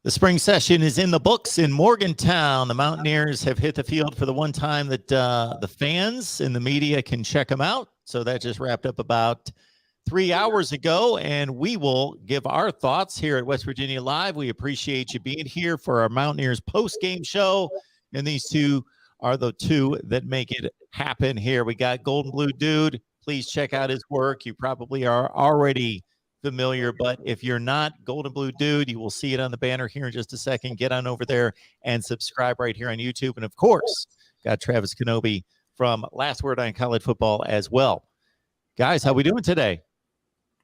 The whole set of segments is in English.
The spring session is in the books in Morgantown. The Mountaineers have hit the field for the one time that the fans and the media can check them out. So that just wrapped up about 3 hours ago, and we will give our thoughts here at West Virginia Live. We appreciate you being here for our Mountaineers post-game show, and these two are the two that make it happen here. We got Golden Blue Dude. Please check out his work. You probably are already familiar, but if you're not Golden Blue Dude, you will see it on the banner here in just a second. Get on over there and subscribe right here on YouTube. And of course, got Travis Kenobi from Last Word on College Football as well. Guys, how we doing today?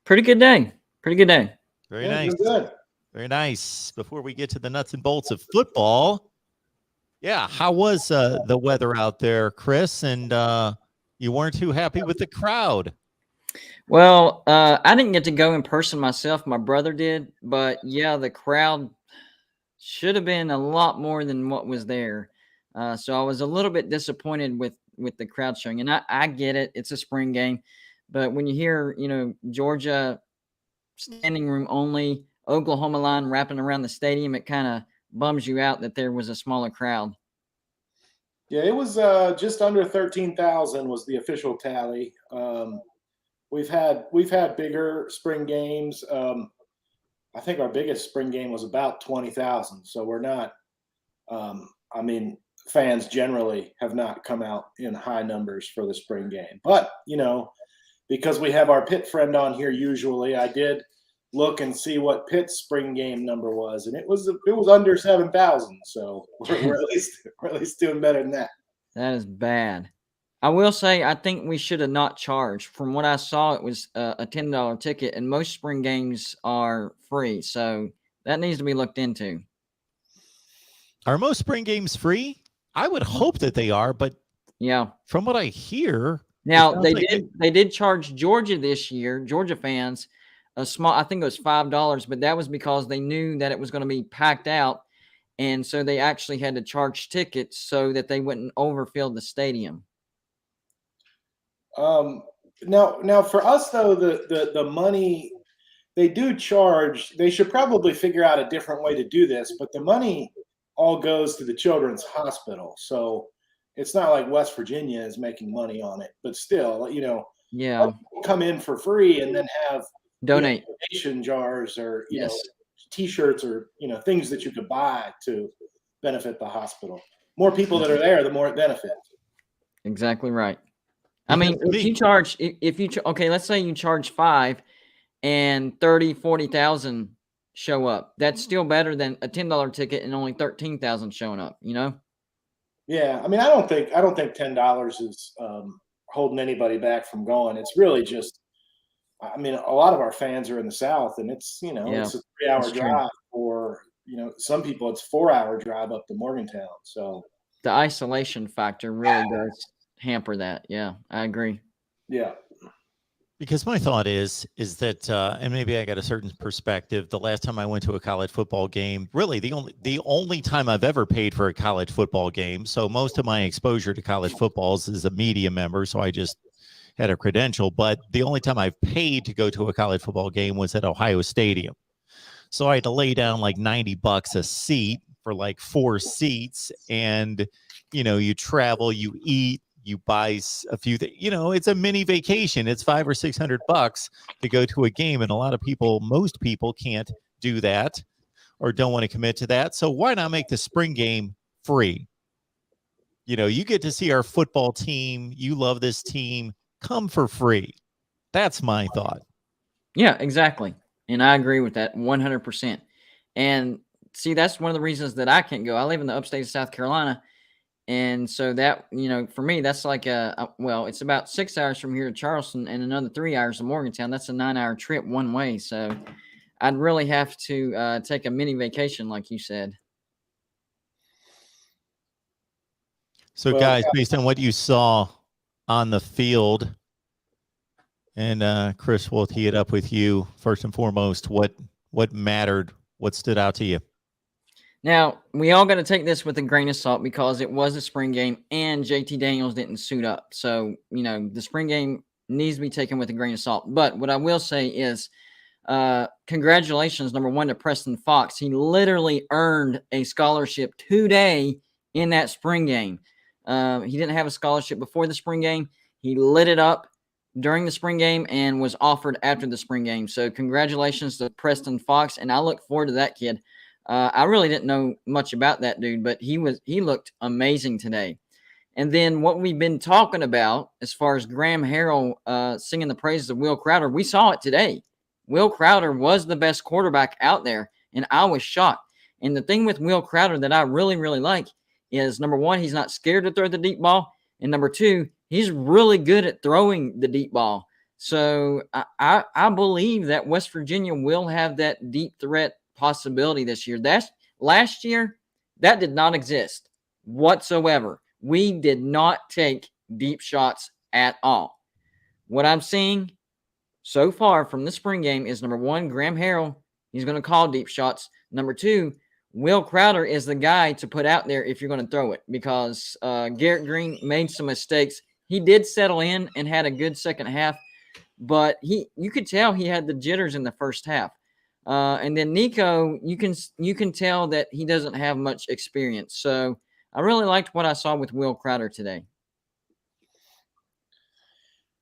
Pretty good day. Pretty good day. Very nice. Good. Very nice. Before we get to the nuts and bolts of football, how was the weather out there, Chris? And you weren't too happy with the crowd. Well, I didn't get to go in person myself. My brother did. But, yeah, the crowd should have been a lot more than what was there. So I was a little bit disappointed with the crowd showing. And I get it. It's a spring game. But when you hear, Georgia standing room only, Oklahoma line wrapping around the stadium, it kind of bums you out that there was a smaller crowd. Yeah, it was just under 13,000 was the official tally. We've had bigger spring games. I think our biggest spring game was about 20,000. So we're not. Fans generally have not come out in high numbers for the spring game. But because we have our Pitt friend on here, usually I did look and see what Pitt's spring game number was, and it was under 7,000. So we're at least doing better than that. That is bad. I will say I think we should have not charged. From what I saw, it was a $10 ticket, and most spring games are free. So that needs to be looked into. Are most spring games free? I would hope that they are, but yeah, from what I hear, now they did charge Georgia this year, Georgia fans, a small, I think it was $5, but that was because they knew that it was going to be packed out, and so they actually had to charge tickets so that they wouldn't overfill the stadium. Now for us though, the money they do charge, they should probably figure out a different way to do this, but the money all goes to the Children's Hospital. So it's not like West Virginia is making money on it, but still, come in for free and then have donate donation jars or T-shirts or things that you could buy to benefit the hospital. More people that are there, the more it benefits. Exactly right. I mean, let's say you charge 5 and 30, 40,000 show up. That's still better than a $10 ticket and only 13,000 showing up, Yeah. I mean, I don't think $10 is holding anybody back from going. It's really just, a lot of our fans are in the South, and it's, it's a 3-hour drive, or, some people it's 4-hour drive up to Morgantown. So the isolation factor really does hamper that. Yeah, I agree. Yeah. Because my thought is that, and maybe I got a certain perspective. The last time I went to a college football game, really the only time I've ever paid for a college football game. So most of my exposure to college football is as a media member. So I just had a credential. But the only time I've paid to go to a college football game was at Ohio Stadium. So I had to lay down like $90 a seat for like 4 seats, and you travel, you eat. You buy a few things, it's a mini vacation. It's $500 or $600 to go to a game. And most people can't do that or don't want to commit to that. So why not make the spring game free? You get to see our football team. You love this team. Come for free. That's my thought. Yeah, exactly. And I agree with that 100%. And see, that's one of the reasons that I can't go. I live in the upstate of South Carolina. And so that, for me, that's like it's about 6 hours from here to Charleston and another 3 hours to Morgantown. That's a 9-hour trip one way. So I'd really have to take a mini vacation, like you said. So, guys, based on what you saw on the field, and Chris, we'll tee it up with you first and foremost. What mattered? What stood out to you? Now, we all got to take this with a grain of salt because it was a spring game and JT Daniels didn't suit up. So, the spring game needs to be taken with a grain of salt. But what I will say is Congratulations, number one, to Preston Fox. He literally earned a scholarship today in that spring game. He didn't have a scholarship before the spring game. He lit it up during the spring game and was offered after the spring game. So congratulations to Preston Fox, and I look forward to that kid. I really didn't know much about that dude, but he looked amazing today. And then what we've been talking about as far as Graham Harrell singing the praises of Will Crowder, we saw it today. Will Crowder was the best quarterback out there, and I was shocked. And the thing with Will Crowder that I really, really like is, number one, he's not scared to throw the deep ball, and number two, he's really good at throwing the deep ball. So I believe that West Virginia will have that deep threat possibility this year. Last year, that did not exist whatsoever. We did not take deep shots at all. What I'm seeing so far from the spring game is, number one, Graham Harrell, he's going to call deep shots. Number two, Will Crowder is the guy to put out there if you're going to throw it, because Garrett Green made some mistakes. He did settle in and had a good second half, but you could tell he had the jitters in the first half. And then Nico, you can tell that he doesn't have much experience. So I really liked what I saw with Will Crowder today.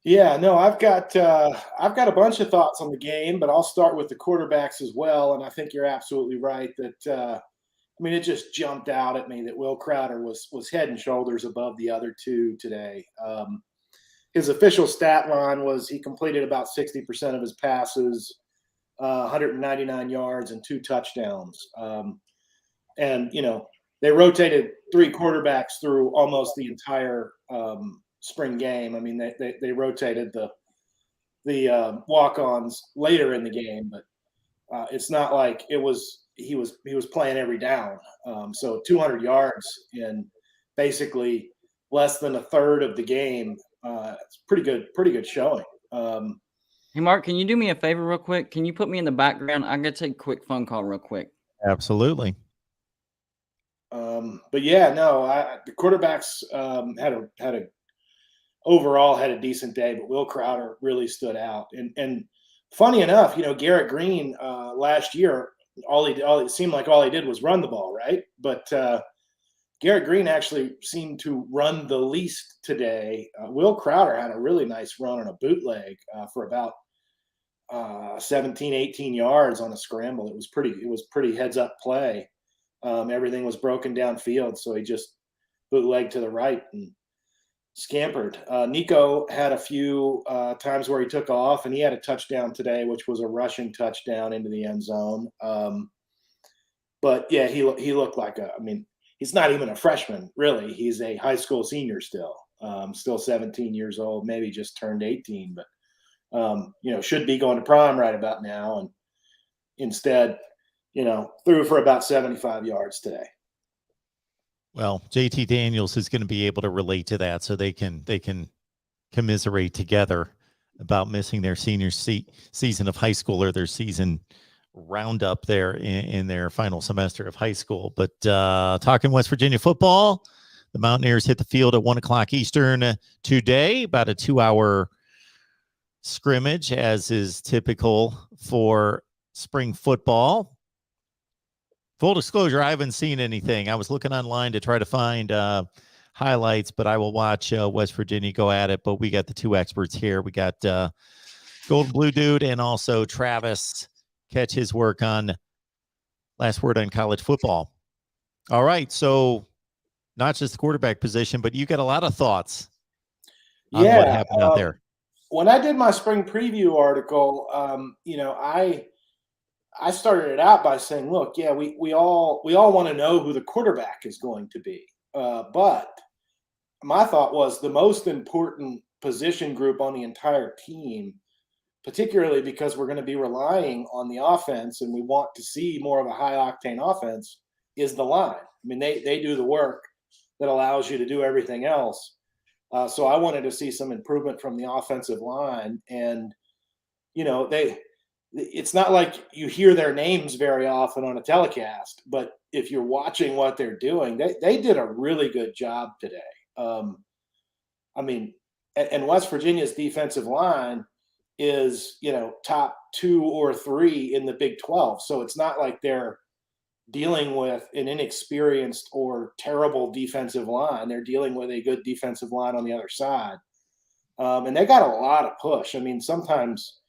Yeah, no, I've got a bunch of thoughts on the game, but I'll start with the quarterbacks as well. And I think you're absolutely right that it just jumped out at me that Will Crowder was head and shoulders above the other two today. His official stat line was he completed about 60% of his passes, 199 yards, and 2 touchdowns. And they rotated 3 quarterbacks through almost the entire spring game. I mean, they rotated the walk-ons later in the game, but it's not like he was playing every down. So 200 yards in basically less than a third of the game. It's pretty good showing. Hey, Mark, can you do me a favor real quick? Can you put me in the background? I'm going to take a quick phone call real quick. Absolutely. But yeah, no, the quarterbacks overall had a decent day, but Will Crowder really stood out. And funny enough, Garrett Green last year, it seemed like all he did was run the ball, right? But Garrett Green actually seemed to run the least today. Will Crowder had a really nice run on a bootleg for about 17, 18 yards on a scramble. It was pretty heads up play. Everything was broken downfield, so he just bootlegged to the right and scampered. Nico had a few times where he took off, and he had a touchdown today, which was a rushing touchdown into the end zone. But yeah, he looked like he's not even a freshman, really. He's a high school senior still 17 years old, maybe just turned 18, but should be going to prime right about now. And instead, threw for about 75 yards today. Well, JT Daniels is going to be able to relate to that, so they can commiserate together about missing their senior season of high school, or their season roundup there in their final semester of high school. But talking West Virginia football, the Mountaineers hit the field at 1:00 Eastern today, about a 2-hour scrimmage, as is typical for spring football. Full disclosure, I haven't seen anything. I was looking online to try to find highlights, but I will watch West Virginia go at it. But we got the 2 experts here. We got Golden Blue Dude and also Travis catch his work on Last Word on College Football. All right, so not just the quarterback position, but you got a lot of thoughts on what happened out there. When I did my spring preview article, I started it out by saying, look, yeah, we all want to know who the quarterback is going to be. But my thought was the most important position group on the entire team, particularly because we're going to be relying on the offense and we want to see more of a high octane offense, is the line. I mean, they do the work that allows you to do everything else. So I wanted to see some improvement from the offensive line. And, it's not like you hear their names very often on a telecast, but if you're watching what they're doing, they did a really good job today. And West Virginia's defensive line, is, top 2 or 3 in the Big 12. So it's not like they're dealing with an inexperienced or terrible defensive line. They're dealing with a good defensive line on the other side. And they got a lot of push. I mean, sometimes,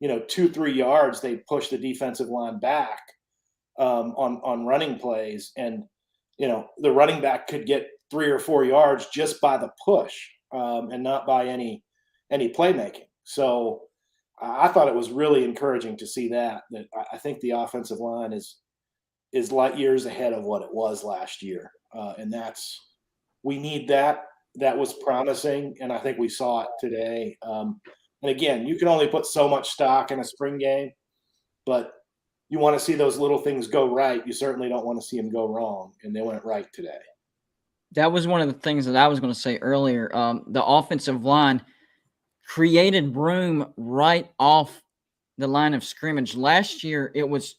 2-3 yards, they push the defensive line back on running plays. And, the running back could get 3 or 4 yards just by the push and not by any playmaking. So I thought it was really encouraging to see that I think the offensive line is light years ahead of what it was last year. And we need that. That was promising, and I think we saw it today. And again, you can only put so much stock in a spring game, but you want to see those little things go right. You certainly don't want to see them go wrong, and they went right today. That was one of the things that I was going to say earlier. The offensive line created room right off the line of scrimmage. Last year, it was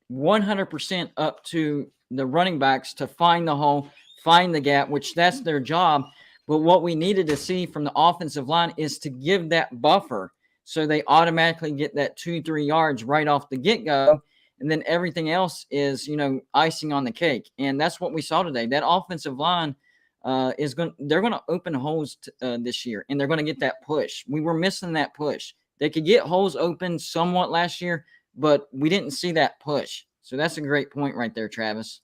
100% up to the running backs to find the hole, find the gap, which that's their job. But what we needed to see from the offensive line is to give that buffer so they automatically get that 2-3 yards right off the get-go. And then everything else is, icing on the cake. And that's what we saw today. That offensive line they're going to open holes this year, and they're going to get that push. We were missing that push. They could get holes open somewhat last year, but we didn't see that push. So that's a great point right there, Travis.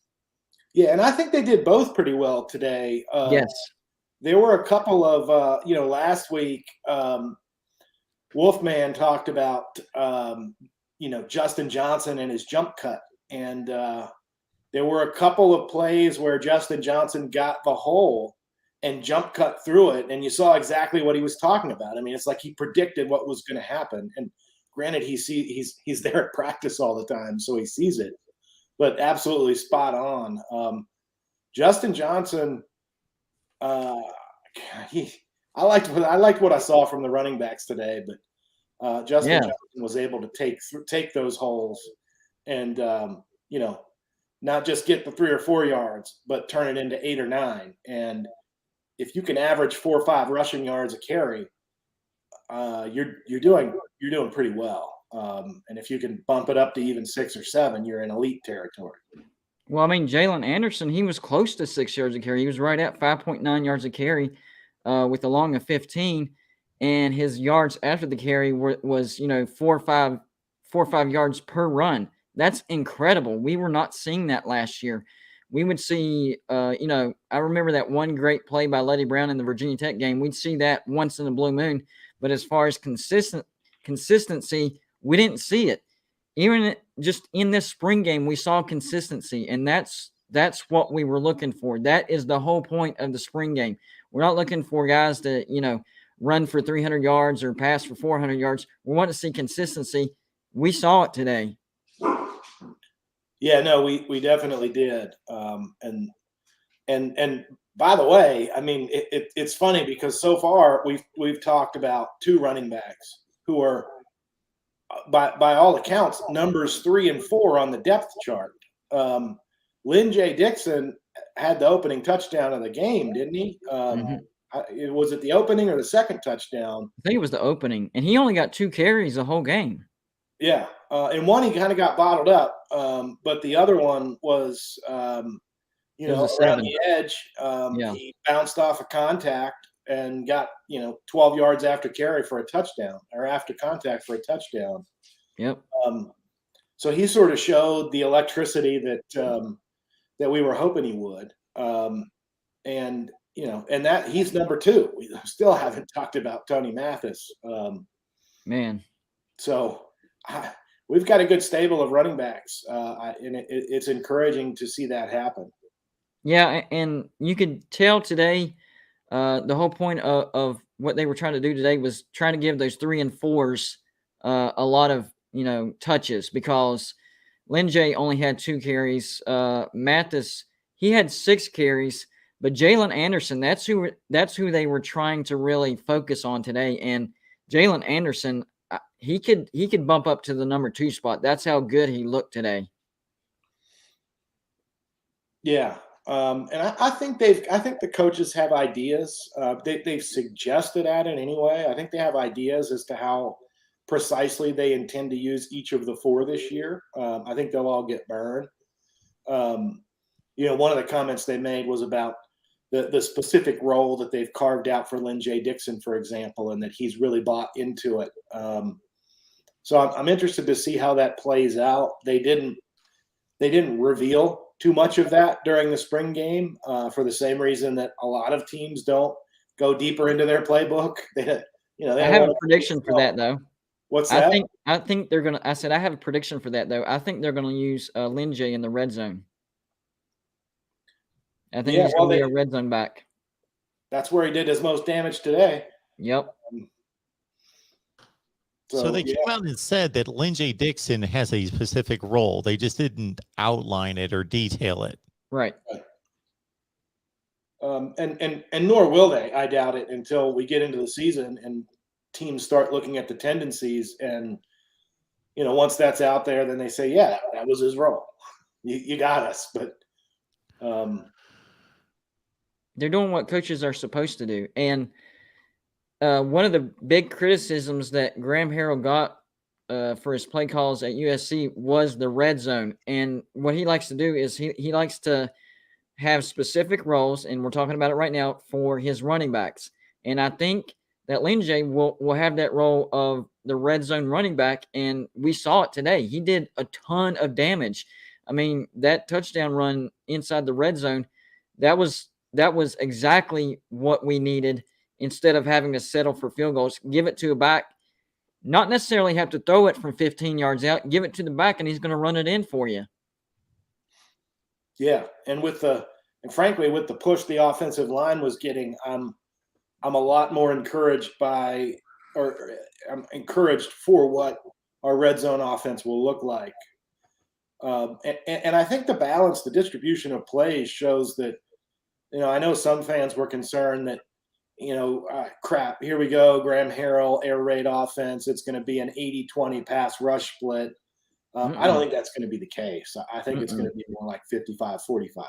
Yeah, and I think they did both pretty well today. Yes. There were a couple of, last week, Wolfman talked about, Justin Johnson and his jump cut. And there were a couple of plays where Justin Johnson got the hole and jump cut through it. And you saw exactly what he was talking about. I mean, it's like he predicted what was going to happen. And granted, he's there at practice all the time, so he sees it. But absolutely spot on. Justin Johnson, I liked what I saw from the running backs today, but Justin Johnson was able to take those holes and not just get the 3 or 4 yards, but turn it into 8 or 9. And if you can average 4 or 5 rushing yards a carry, you're doing pretty well. And if you can bump it up to even 6 or 7, you're in elite territory. Well, I mean, Jalen Anderson, he was close to 6 yards a carry. He was right at 5.9 yards a carry with a long of 15. And his yards after the carry was 4 or 5 yards per run. That's incredible. We were not seeing that last year. We would see, I remember that one great play by Letty Brown in the Virginia Tech game. We'd see that once in a blue moon. But as far as consistency, we didn't see it. Even just in this spring game, we saw consistency, and that's what we were looking for. That is the whole point of the spring game. We're not looking for guys to, run for 300 yards or pass for 400 yards. We want to see consistency. We saw it today. Yeah, no, we definitely did. And by the way, I mean, it's funny because so far we've talked about 2 running backs who are, by all accounts, numbers 3 and 4 on the depth chart. Lynn J. Dixon had the opening touchdown of the game, didn't he? Was it the opening or the second touchdown? I think it was the opening, and he only got 2 carries the whole game. Yeah, and one he kind of got bottled up, but the other one was, around the edge. He bounced off a contact and got 12 yards after carry for a touchdown, or after contact for a touchdown. Yep. So he sort of showed the electricity that we were hoping he would. And that he's number 2. We still haven't talked about Tony Mathis. Man. So we've got a good stable of running backs, and it's encouraging to see that happen. Yeah, and you could tell today the whole point of what they were trying to do today was trying to give those 3 and 4s a lot of touches, because Lynn J only had 2 carries. Mathis, he had 6 carries, but Jalen Anderson, that's who they were trying to really focus on today. And Jalen Anderson, he could bump up to the number 2 spot. That's how good he looked today. Yeah. And I think the coaches have ideas. They've suggested at it anyway. I think they have ideas as to how precisely they intend to use each of the 4 this year. I think they'll all get burned. One of the comments they made was about the specific role that they've carved out for Lynn J. Dixon, for example, and that he's really bought into it. So I'm interested to see how that plays out. They didn't reveal too much of that during the spring game for the same reason that a lot of teams don't go deeper into their playbook. They I have a prediction for that, though. What's that? I think they're gonna. I said I have a prediction for that, though. I think they're gonna use Lynn J in the red zone. I think he's gonna be a red zone back. That's where he did his most damage today. Yep. So they came out and said that Lynn J. Dixon has a specific role. They just didn't outline it or detail it. Right. And nor will they, I doubt it, until we get into the season and teams start looking at the tendencies. And, once that's out there, then they say, yeah, that was his role. You got us. But they're doing what coaches are supposed to do. And one of the big criticisms that Graham Harrell got for his play calls at USC was the red zone. And what he likes to do is he likes to have specific roles, and we're talking about it right now, for his running backs. And I think that Lynn J. will have that role of the red zone running back, and we saw it today. He did a ton of damage. I mean, that touchdown run inside the red zone, that was exactly what we needed. Instead of having to settle for field goals, give it to a back, not necessarily have to throw it from 15 yards out, give it to the back, and he's going to run it in for you. Yeah, and frankly, with the push the offensive line was getting, I'm a lot more encouraged I'm encouraged for what our red zone offense will look like. And I think the distribution of plays shows that, I know some fans were concerned that, crap, here we go, Graham Harrell, air raid offense. It's going to be an 80-20 pass rush split. I don't think that's going to be the case. I think it's going to be more like 55-45.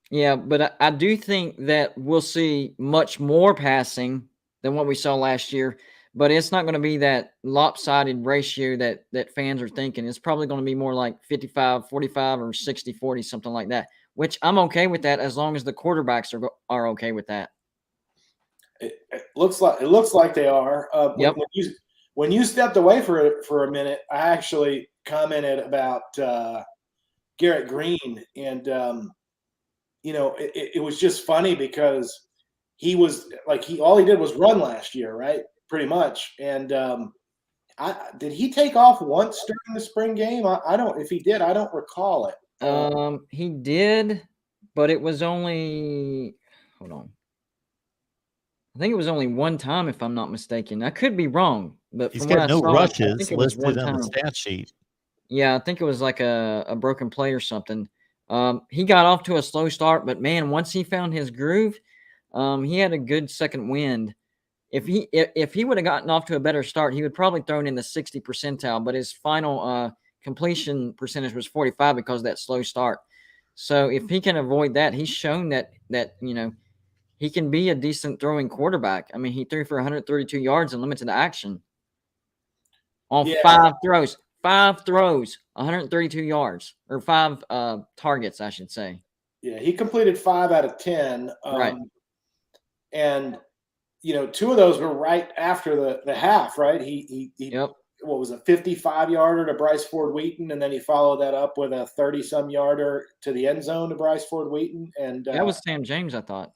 Yeah, but I do think that we'll see much more passing than what we saw last year, but it's not going to be that lopsided ratio that fans are thinking. It's probably going to be more like 55-45 or 60-40, something like that, which I'm okay with that as long as the quarterbacks are okay with that. It looks like they are. Yep. When you stepped away for a minute, I actually commented about Garrett Green, and it was just funny because he was all he did was run last year, right? Pretty much. And did he take off once during the spring game? I don't. If he did, I don't recall it. He did, but it was only. Hold on. I think it was only one time, if I'm not mistaken. I could be wrong, but he's got no rushes listed on the stat sheet. Yeah, I think it was like a broken play or something. He got off to a slow start, but man, once he found his groove, he had a good second wind. If he would have gotten off to a better start, he would probably thrown in the 60 percentile, but his final completion percentage was 45 because of that slow start. So if he can avoid that, he's shown that he can be a decent throwing quarterback. I mean, he threw for 132 yards in limited action on 5 throws. 5 throws, 132 yards, or 5 targets, I should say. Yeah, he completed 5 out of 10. Right. And, 2 of those were right after the half, right? He Yep. What was a 55-yarder to Bryce Ford Wheaton, and then he followed that up with a 30-some-yarder to the end zone to Bryce Ford Wheaton. And that was Sam James, I thought.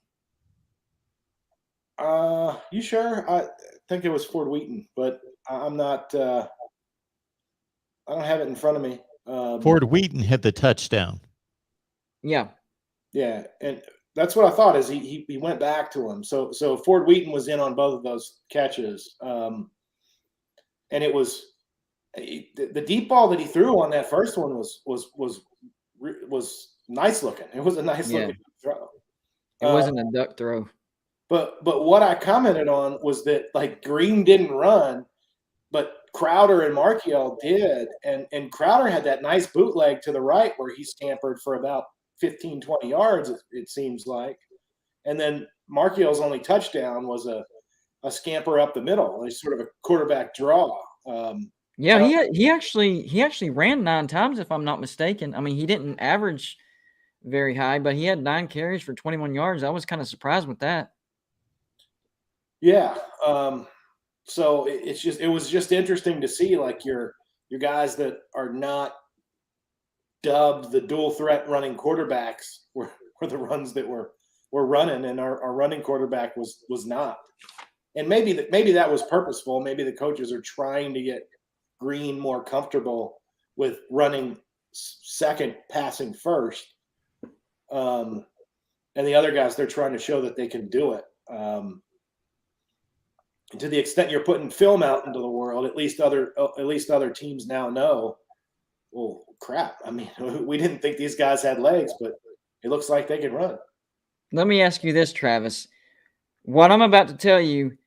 You sure? I think it was Ford Wheaton, but I'm not. I don't have it in front of me. Ford Wheaton had the touchdown. Yeah. Yeah, and that's what I thought. Is he went back to him? So Ford Wheaton was in on both of those catches, and it was the deep ball that he threw on that first one was nice looking. It was a nice looking throw. It wasn't a duck throw. But what I commented on was that Green didn't run, but Crowder and Markiel did, and Crowder had that nice bootleg to the right where he scampered for about 15, 20 yards, it seems like. And then Markiel's only touchdown was a a scamper up the middle. It's sort of a quarterback draw. Yeah, he actually ran 9 times, if I'm not mistaken. I mean, he didn't average very high, but he had 9 carries for 21 yards. I was kind of surprised with that. Yeah. So it was just interesting to see, like, your guys that are not dubbed the dual threat running quarterbacks were the runs that were running, and our running quarterback was not. And maybe that was purposeful. Maybe the coaches are trying to get Green more comfortable with running second, passing first. And the other guys, they're trying to show that they can do it. To the extent you're putting film out into the world, at least other teams now know, well, crap. I mean, we didn't think these guys had legs, but it looks like they can run. Let me ask you this, Travis. What I'm about to tell you,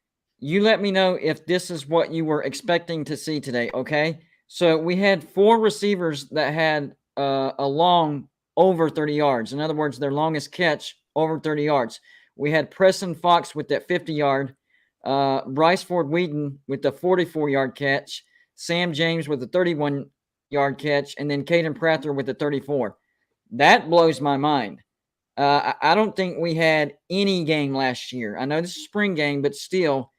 you let me know if this is what you were expecting to see today, okay? So we had 4 receivers that had a long over 30 yards. In other words, their longest catch over 30 yards. We had Preston Fox with that 50-yard, Bryce Ford Wheaton with the 44-yard catch, Sam James with the 31-yard catch, and then Caden Prather with the 34. That blows my mind. I don't think we had any game last year. I know this is a spring game, but still,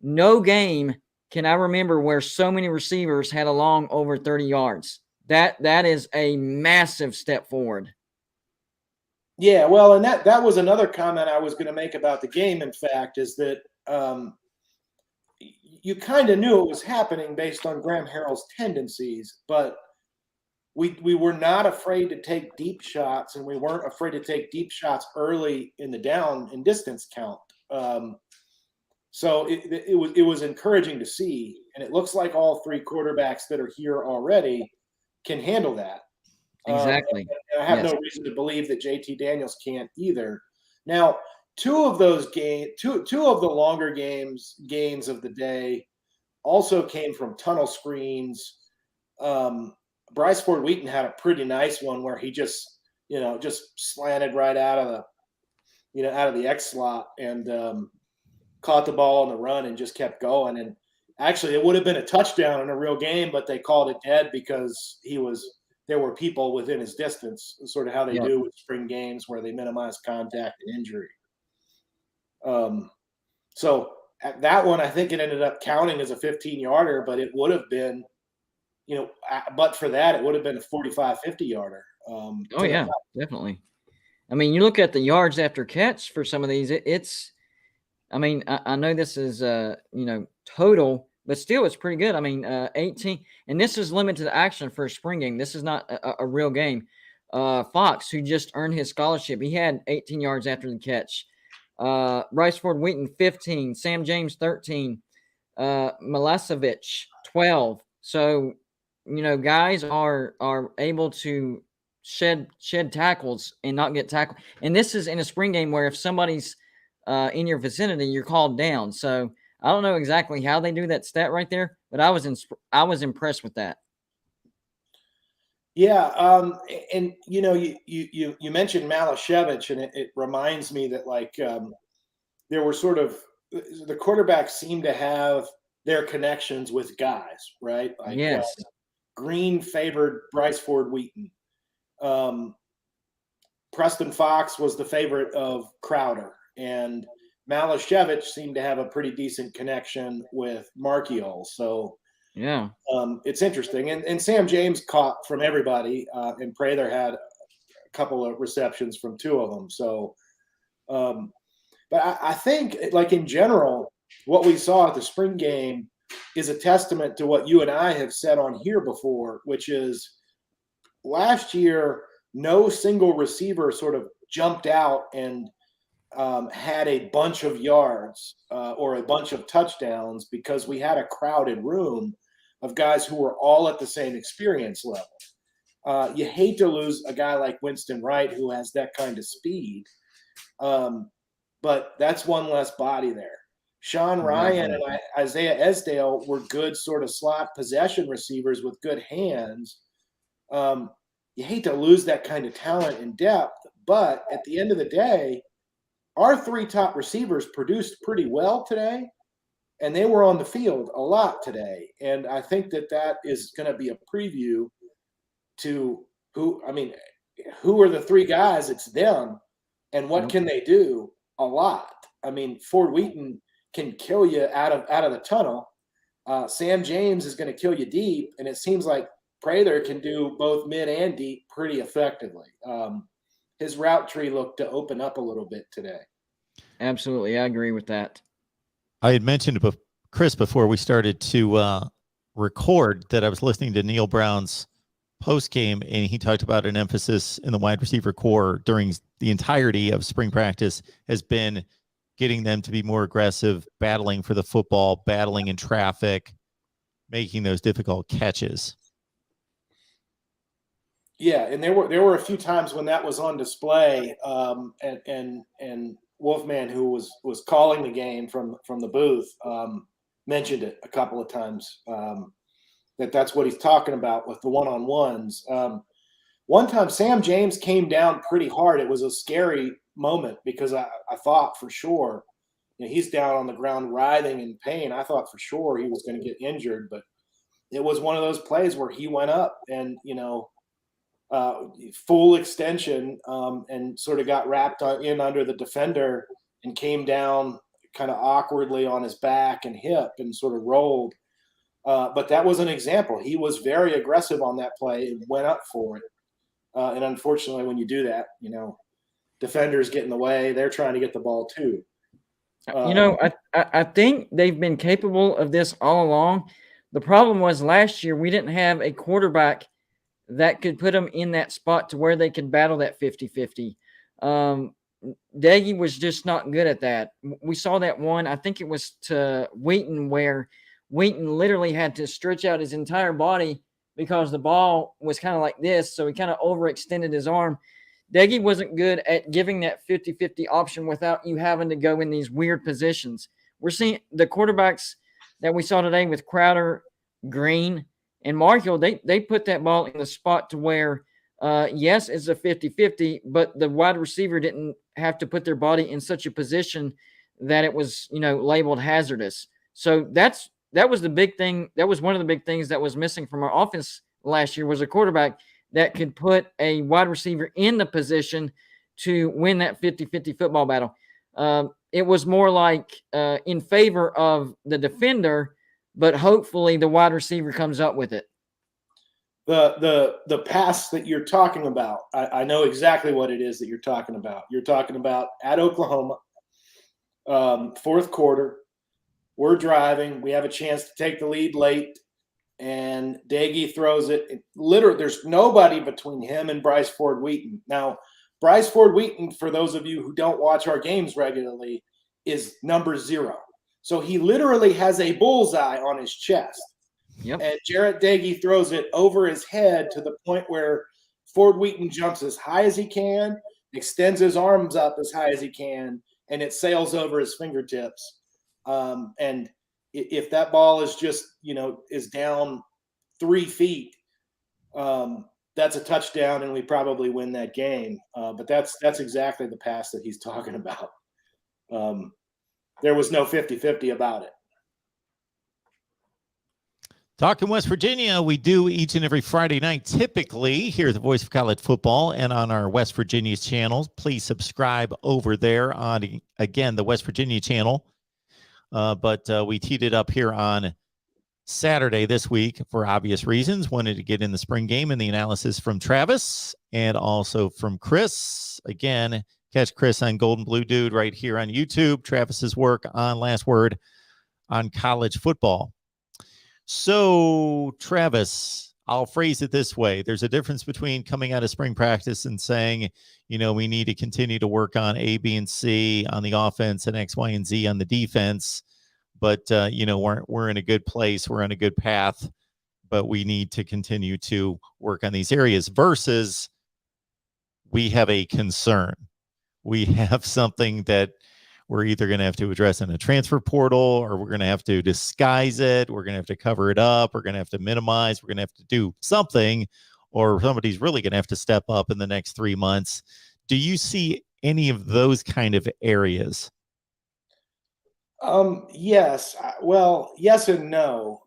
no game can I remember where so many receivers had a long over 30 yards. That is a massive step forward. Yeah, well, and that was another comment I was going to make about the game, in fact, is that you kind of knew it was happening based on Graham Harrell's tendencies, but we were not afraid to take deep shots, and we weren't afraid to take deep shots early in the down and distance count. So it was encouraging to see, and it looks like all 3 quarterbacks that are here already can handle that. Exactly. I have no reason to believe that JT Daniels can't either. Now, 2 of those games, two of the longer gains of the day also came from tunnel screens. Bryce Ford Wheaton had a pretty nice one where he just slanted right out of the X slot and caught the ball on the run and just kept going. And actually, it would have been a touchdown in a real game, but they called it dead because there were people within his distance, sort of how they do with spring games where they minimize contact and injury. So at that one, I think it ended up counting as a 15-yarder, but it would have been, but for that, it would have been a 45, 50-yarder. Oh, yeah, definitely. I mean, you look at the yards after catch for some of these, it's – I mean, I know this is, total, but still it's pretty good. I mean, 18 – and this is limited action for a spring game. This is not a real game. Fox, who just earned his scholarship, he had 18 yards after the catch. Bryce Ford Wheaton, 15. Sam James, 13. Milasevich, 12. So, guys are able to shed tackles and not get tackled. And this is in a spring game where if somebody's in your vicinity, you're called down. So I don't know exactly how they do that stat right there, but I was impressed with that. Yeah, and you mentioned Malashevich, and it reminds me that there were sort of the quarterbacks seem to have their connections with guys, right? Yes. Green favored Bryce Ford Wheaton. Preston Fox was the favorite of Crowder. And Malashevich seemed to have a pretty decent connection with Markiol. So, yeah, it's interesting. And Sam James caught from everybody, and Prather had a couple of receptions from 2 of them. So, but I think, in general, what we saw at the spring game is a testament to what you and I have said on here before, which is last year, no single receiver sort of jumped out and had a bunch of yards or a bunch of touchdowns because we had a crowded room of guys who were all at the same experience level. You hate to lose a guy like Winston Wright who has that kind of speed, but that's one less body there. Sean Ryan and Isaiah Esdale were good sort of slot possession receivers with good hands. You hate to lose that kind of talent and depth, but at the end of the day, our 3 top receivers produced pretty well today. and they were on the field a lot today. And I think that is going to be a preview to who are the three guys? It's them. And what can they do? A lot. I mean, Ford Wheaton can kill you out of the tunnel. Sam James is going to kill you deep, and it seems like Prather can do both mid and deep pretty effectively. His route tree looked to open up a little bit today. Absolutely, I agree with that. I had mentioned to Chris before we started to record that I was listening to Neil Brown's post game, and he talked about an emphasis in the wide receiver core during the entirety of spring practice has been getting them to be more aggressive, battling for the football, battling in traffic, making those difficult catches. Yeah, and there were a few times when that was on display, and Wolfman, who was calling the game from the booth, mentioned it a couple of times, that's what he's talking about with the one-on-ones. One time Sam James came down pretty hard. It was a scary moment because I thought for sure, he's down on the ground writhing in pain. I thought for sure he was going to get injured, but it was one of those plays where he went up and, full extension, and sort of got wrapped in under the defender and came down kind of awkwardly on his back and hip and sort of rolled. But that was an example. He was very aggressive on that play and went up for it. And unfortunately, when you do that, defenders get in the way. They're trying to get the ball too. I think they've been capable of this all along. The problem was last year we didn't have a quarterback that could put them in that spot to where they could battle that 50-50. Deggy was just not good at that. We saw that one, I think it was to Wheaton, where Wheaton literally had to stretch out his entire body because the ball was kind of like this, so he kind of overextended his arm. Deggy wasn't good at giving that 50-50 option without you having to go in these weird positions. We're seeing the quarterbacks that we saw today with Crowder, Green, and Markhill, they put that ball in the spot to where, yes, it's a 50-50, but the wide receiver didn't have to put their body in such a position that it was, labeled hazardous. So that was the big thing. That was one of the big things that was missing from our offense last year, was a quarterback that could put a wide receiver in the position to win that 50-50 football battle. It was more like in favor of the defender, but hopefully the wide receiver comes up with it. The pass that you're talking about, I know exactly what it is that you're talking about. You're talking about at Oklahoma, fourth quarter. We're driving. We have a chance to take the lead late, and Daggy throws it. Literally, there's nobody between him and Bryce Ford Wheaton. Now, Bryce Ford Wheaton, for those of you who don't watch our games regularly, is number 0. So he literally has a bullseye on his chest. Yep. And Jarrett Daggy throws it over his head to the point where Ford Wheaton jumps as high as he can, extends his arms up as high as he can, and it sails over his fingertips. And if that ball is just, is down 3 feet, that's a touchdown, and we probably win that game. But that's exactly the pass that he's talking about. There was no 50-50 about it. Talking West Virginia, we do each and every Friday night, typically here at the Voice of College Football and on our West Virginia channels. Please subscribe over there on, again, the West Virginia channel. But we teed it up here on Saturday this week for obvious reasons. Wanted to get in the spring game and the analysis from Travis and also from Chris. Again, catch Chris on Golden Blue Dude right here on YouTube. Travis's work on Last Word on college football. So, Travis, I'll phrase it this way. There's a difference between coming out of spring practice and saying, we need to continue to work on A, B, and C on the offense and X, Y, and Z on the defense. But, we're in a good place. We're on a good path, but we need to continue to work on these areas versus we have a concern. We have something that we're either going to have to address in a transfer portal, or we're going to have to disguise it. We're going to have to cover it up. We're going to have to minimize. We're going to have to do something, or somebody's really going to have to step up in the next 3 months. Do you see any of those kind of areas? Yes. Well, yes and no.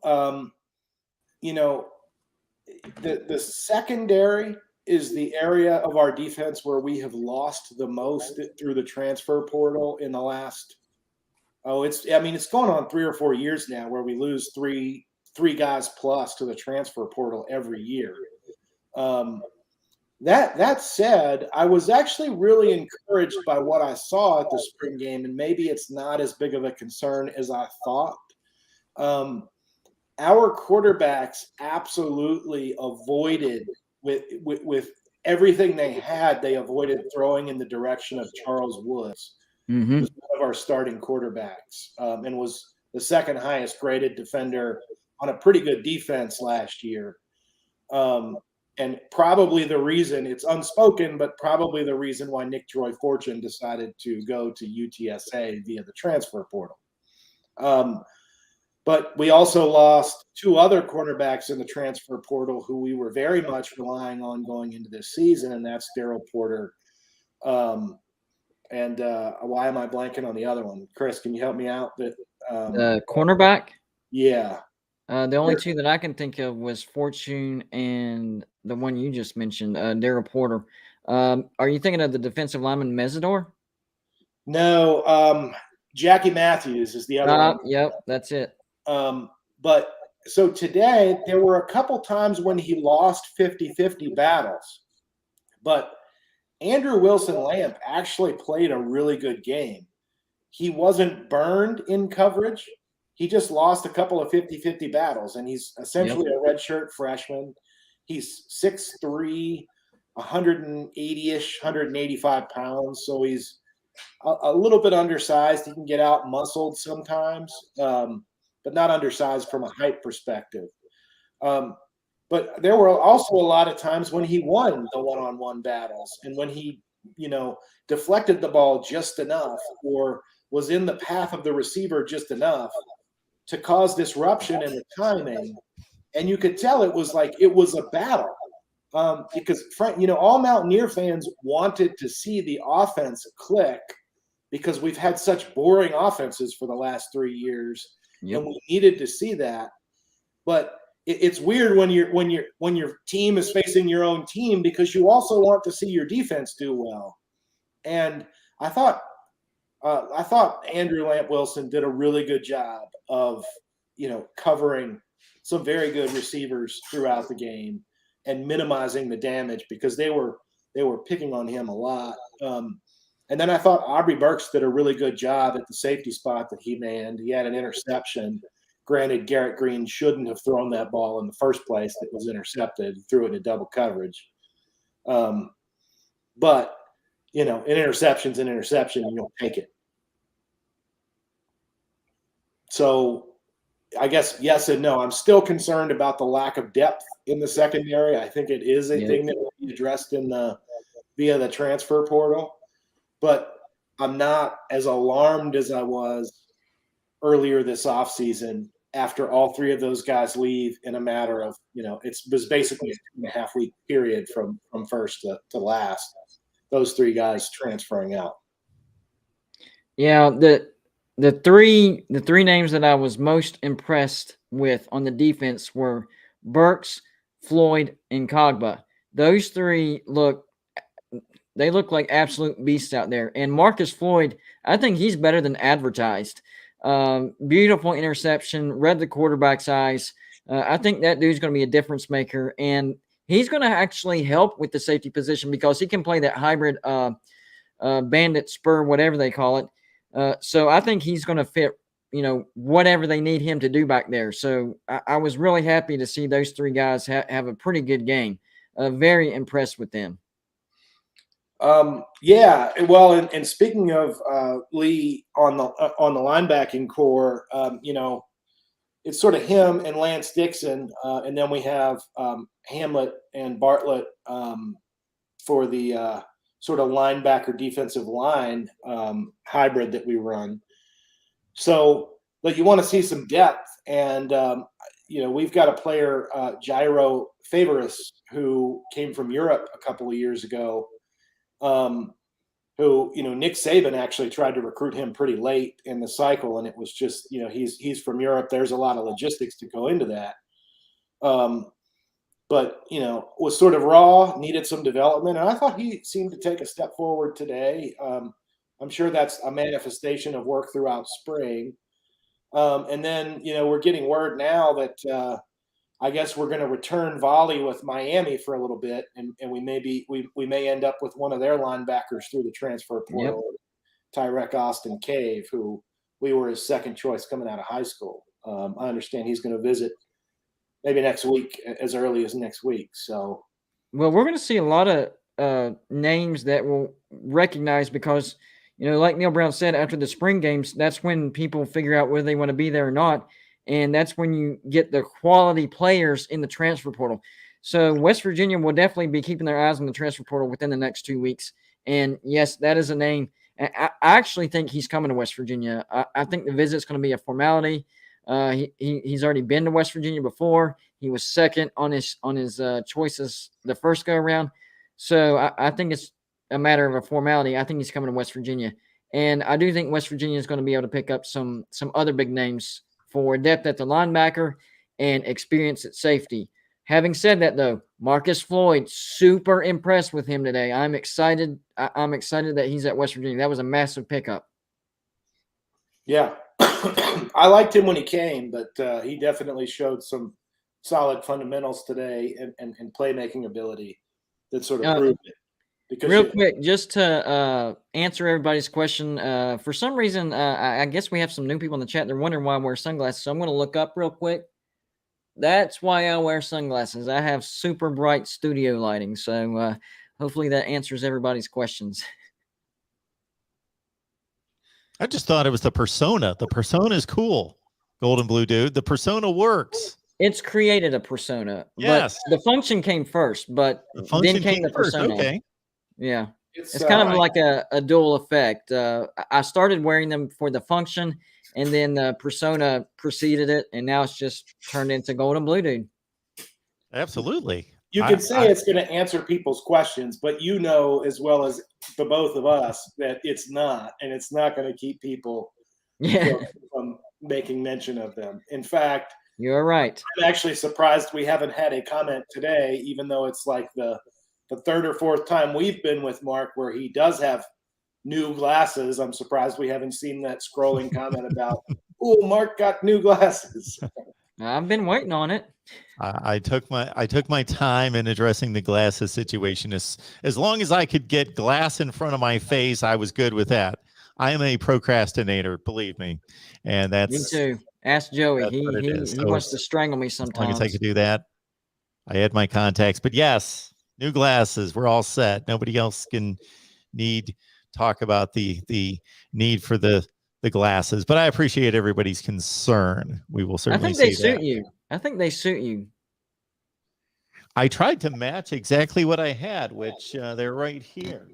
You know, the secondary is the area of our defense where we have lost the most through the transfer portal in the last. It's going on 3 or 4 years now where we lose three guys plus to the transfer portal every year. That said, I was actually really encouraged by what I saw at the spring game, and maybe it's not as big of a concern as I thought. Our quarterbacks absolutely avoided with everything they had. They avoided throwing in the direction of Charles Woods, Mm-hmm. who's one of our starting quarterbacks, and was the second highest graded defender on a pretty good defense last year. And probably the reason, it's unspoken, but probably the reason why Nick Troy Fortune decided to go to UTSA via the transfer portal. But we also lost 2 other cornerbacks in the transfer portal who we were very much relying on going into this season, and that's Daryl Porter. And why am I blanking on the other one? Chris, can you help me out? The cornerback. Yeah. The only 2 that I can think of was Fortune and the one you just mentioned, Daryl Porter. Are you thinking of the defensive lineman Mesidor? No, Jackie Matthews is the other one. Yep, that's it. But so today there were a couple times when he lost 50-50 battles, but Andrew Wilson-Lamp actually played a really good game. He wasn't burned in coverage. He just lost a couple of 50-50 battles, and he's essentially a redshirt freshman. He's 6'3", 180-ish, 185 pounds, so he's a little bit undersized. He can get out muscled sometimes, but not undersized from a height perspective. But there were also a lot of times when he won the one-on-one battles, and when he, deflected the ball just enough or was in the path of the receiver just enough to cause disruption in the timing. And you could tell it was a battle. Because all Mountaineer fans wanted to see the offense click because we've had such boring offenses for the last 3 years, and we needed to see that. But it's weird when your team is facing your own team because you also want to see your defense do well. And I thought Andrew Lamp Wilson did a really good job of covering some very good receivers throughout the game and minimizing the damage because they were picking on him a lot. And then I thought Aubrey Burks did a really good job at the safety spot that he manned. He had an interception. Granted, Garrett Green shouldn't have thrown that ball in the first place. That was intercepted. He threw it into double coverage. But an interception's an interception, and you'll take it. So I guess yes and no. I'm still concerned about the lack of depth in the secondary. I think it is a thing that will be addressed via the transfer portal. But I'm not as alarmed as I was earlier this offseason after all 3 of those guys leave in a matter of, it was basically a 2.5-week period from first to last, those 3 guys transferring out. Yeah, the three names that I was most impressed with on the defense were Burks, Floyd, and Kogba. Those 3 look like absolute beasts out there. And Marcus Floyd, I think he's better than advertised. Beautiful interception, read the quarterback's eyes. I think that dude's going to be a difference maker, and he's going to actually help with the safety position because he can play that hybrid bandit spur, whatever they call it. So I think he's going to fit, whatever they need him to do back there. So I was really happy to see those 3 guys have a pretty good game. Very impressed with them. Yeah, well, and speaking of Lee on the linebacking core, it's sort of him and Lance Dixon, and then we have Hamlet and Bartlett for the sort of linebacker defensive line hybrid that we run. So, you want to see some depth, and we've got a player, Jairo Favoris, who came from Europe a couple of years ago. who, Nick Saban actually tried to recruit him pretty late in the cycle, and it was just, he's from Europe. There's a lot of logistics to go into that. But, was sort of raw, needed some development. And I thought he seemed to take a step forward today. I'm sure that's a manifestation of work throughout spring. And then, we're getting word now that I guess we're going to return volley with Miami for a little bit, and we may end up with one of their linebackers through the transfer portal, Tyrek Austin Cave, who we were his second choice coming out of high school. I understand he's going to visit maybe next week, as early as next week. So, well, we're going to see a lot of names that we'll recognize because, like Neil Brown said, after the spring games, that's when people figure out whether they want to be there or not. And that's when you get the quality players in the transfer portal. So West Virginia will definitely be keeping their eyes on the transfer portal within the next 2 weeks. And yes, that is a name. I actually think he's coming to West Virginia. I think the visit's going to be a formality. He's already been to West Virginia before. He was second on his choices the first go around. So I think it's a matter of a formality. I think he's coming to West Virginia. And I do think West Virginia is going to be able to pick up some other big names for depth at the linebacker and experience at safety. Having said that, though, Marcus Floyd, super impressed with him today. I'm excited. I'm excited that he's at West Virginia. That was a massive pickup. Yeah. I liked him when he came, but he definitely showed some solid fundamentals today and playmaking ability that sort of proved it. Because real quick, just to answer everybody's question, for some reason, I guess we have some new people in the chat. They're wondering why I wear sunglasses. So I'm going to look up real quick. That's why I wear sunglasses. I have super bright studio lighting. So hopefully that answers everybody's questions. I just thought it was the persona. The persona is cool. Golden Blue Dude. The persona works. It's created a persona. Yes. But the function came first, but then came the persona. Okay. Yeah. It's kind of like a dual effect. I started wearing them for the function, and then the persona preceded it, and now it's just turned into Golden Blue Dude. Absolutely. You can say it's going to answer people's questions, but as well as the both of us that it's not, and it's not going to keep people from making mention of them. In fact, you're right. I'm actually surprised we haven't had a comment today, even though it's like the third or fourth time we've been with Mark where he does have new glasses. I'm surprised we haven't seen that scrolling comment about, oh, Mark got new glasses. I've been waiting on it. I took my time in addressing the glasses situation. As long as I could get glass in front of my face, I was good with that. I am a procrastinator, believe me, and that's me too. Ask Joey. He wants to strangle me sometimes. As long as I could do that, I had my contacts. But yes, new glasses. We're all set. Nobody else can talk about the need for the glasses. But I appreciate everybody's concern. We will certainly. I think they suit you. I think they suit you. I tried to match exactly what I had, which they're right here.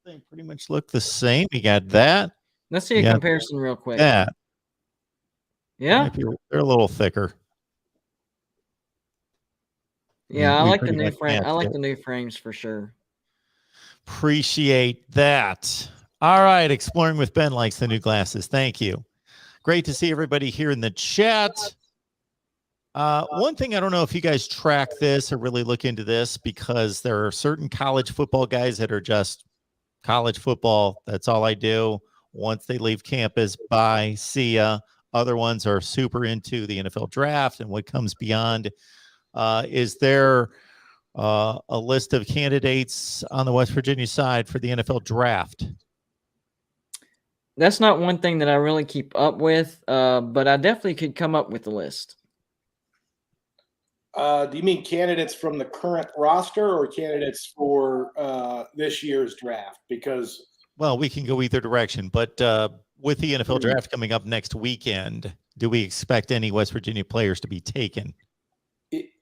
They pretty much look the same. You got that. Let's see a comparison real quick. Yeah. Yeah. They're a little thicker. Yeah, I like the new frame. I like the new frames for sure. Appreciate that. All right. Exploring with Ben likes the new glasses. Thank you. Great to see everybody here in the chat. One thing, I don't know if you guys track this or really look into this, because there are certain college football guys that are just college football. That's all I do. Once they leave campus, bye, see ya. Other ones are super into the NFL draft and what comes beyond. Is there a list of candidates on the West Virginia side for the NFL draft? That's not one thing that I really keep up with, but I definitely could come up with a list. Do you mean candidates from the current roster or candidates for this year's draft? Because we can go either direction, but with the NFL draft coming up next weekend, do we expect any West Virginia players to be taken?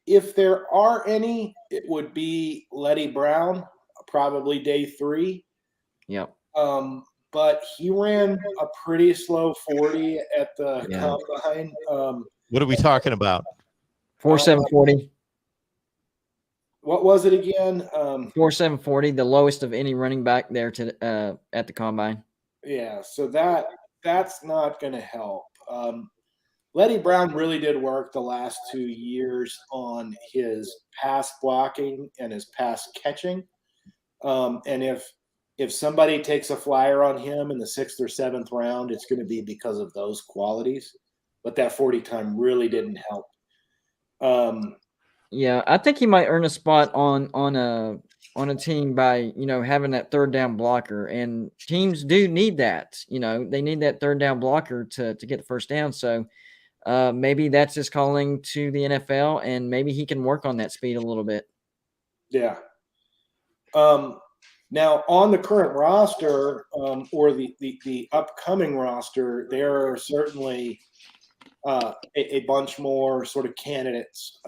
If there are any, it would be Letty Brown, probably day 3. Yep. But he ran a pretty slow 40 at the combine. What are we talking about? 4.740. What was it again? 4.740, the lowest of any running back there to at the combine. Yeah, so that's not going to help. Letty Brown really did work the last 2 years on his pass blocking and his pass catching. And if somebody takes a flyer on him in the 6th or 7th round, it's going to be because of those qualities. But that 40 time really didn't help. Yeah, I think he might earn a spot on a team by, having that third down blocker, and teams do need that. They need that third down blocker to get the first down. So maybe that's his calling to the NFL, and maybe he can work on that speed a little bit. Yeah. Now, on the current roster or the upcoming roster, there are certainly a bunch more sort of candidates.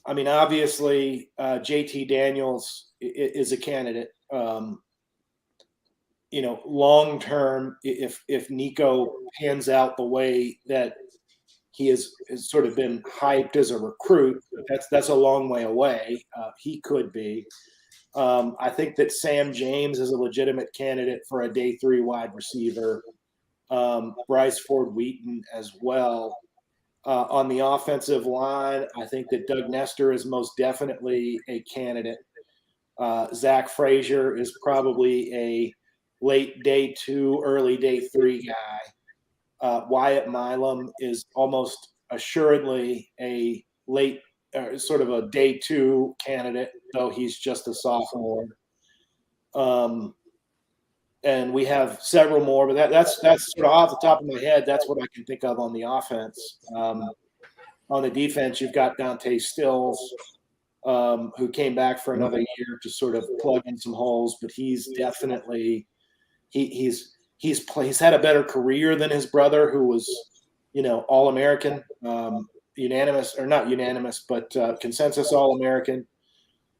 I mean, obviously, JT Daniels is a candidate. Long term, if Nico pans out the way that he has sort of been hyped as a recruit, that's a long way away. He could be. I think that Sam James is a legitimate candidate for a day 3 wide receiver. Bryce Ford Wheaton as well. On the offensive line, I think that Doug Nestor is most definitely a candidate. Zach Frazier is probably a late day 2, early day 3 guy. Wyatt Milam is almost assuredly a late sort of a day 2 candidate, though he's just a sophomore. And we have several more, but that's sort of off the top of my head. That's what I can think of on the offense. On the defense, you've got Dante Stills, who came back for another year to sort of plug in some holes, but he's definitely he's had a better career than his brother, who was All-American, unanimous or not unanimous, but consensus All-American,